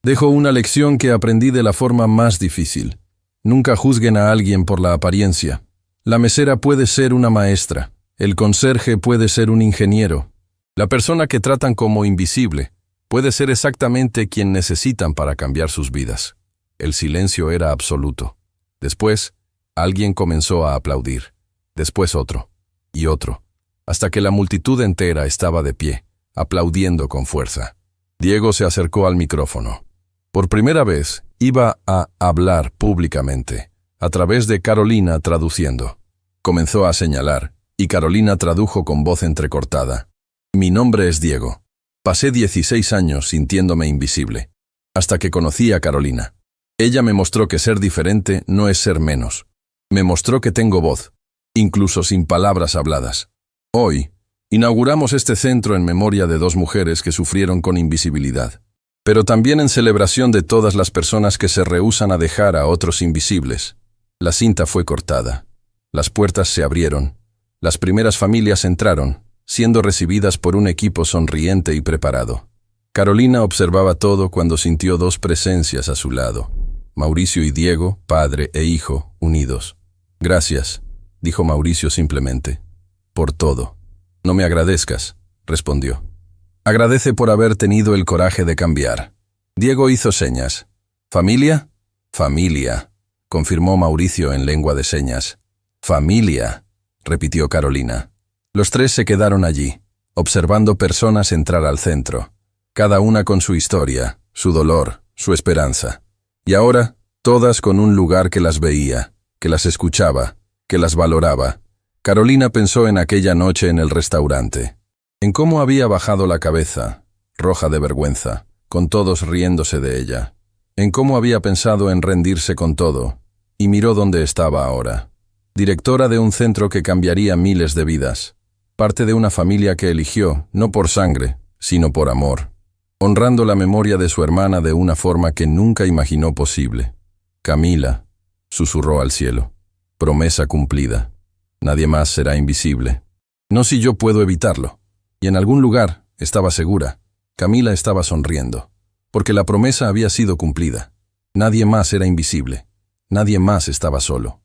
«dejo una lección que aprendí de la forma más difícil. Nunca juzguen a alguien por la apariencia. La mesera puede ser una maestra, el conserje puede ser un ingeniero. La persona que tratan como invisible puede ser exactamente quien necesitan para cambiar sus vidas». El silencio era absoluto. Después, alguien comenzó a aplaudir. Después otro, y otro, hasta que la multitud entera estaba de pie, aplaudiendo con fuerza. Diego se acercó al micrófono. Por primera vez, iba a hablar públicamente, a través de Carolina traduciendo. Comenzó a señalar, y Carolina tradujo con voz entrecortada. «Mi nombre es Diego. Pasé 16 años sintiéndome invisible, hasta que conocí a Carolina. Ella me mostró que ser diferente no es ser menos. Me mostró que tengo voz, incluso sin palabras habladas. Hoy, Inauguramos este centro en memoria de 2 mujeres que sufrieron con invisibilidad, pero también en celebración de todas las personas que se rehúsan a dejar a otros invisibles. La cinta fue cortada. Las puertas se abrieron. Las primeras familias entraron, siendo recibidas por un equipo sonriente y preparado. Carolina observaba todo cuando sintió 2 presencias a su lado. Mauricio y Diego, padre e hijo, unidos. «Gracias», dijo Mauricio simplemente. «Por todo». «No me agradezcas», respondió. «Agradece por haber tenido el coraje de cambiar». Diego hizo señas. «¿Familia?» «Familia», confirmó Mauricio en lengua de señas. «Familia», repitió Carolina. Los 3 se quedaron allí, observando personas entrar al centro, cada una con su historia, su dolor, su esperanza. Y ahora, todas con un lugar que las veía, que las escuchaba, que las valoraba. Carolina pensó en aquella noche en el restaurante, en cómo había bajado la cabeza, roja de vergüenza, con todos riéndose de ella, en cómo había pensado en rendirse con todo, y miró dónde estaba ahora. Directora de un centro que cambiaría miles de vidas, parte de una familia que eligió, no por sangre, sino por amor, honrando la memoria de su hermana de una forma que nunca imaginó posible. «Camila», susurró al cielo, «promesa cumplida. Nadie más será invisible. No si yo puedo evitarlo». Y en algún lugar, estaba segura, Camila estaba sonriendo, porque la promesa había sido cumplida. Nadie más era invisible. Nadie más estaba solo.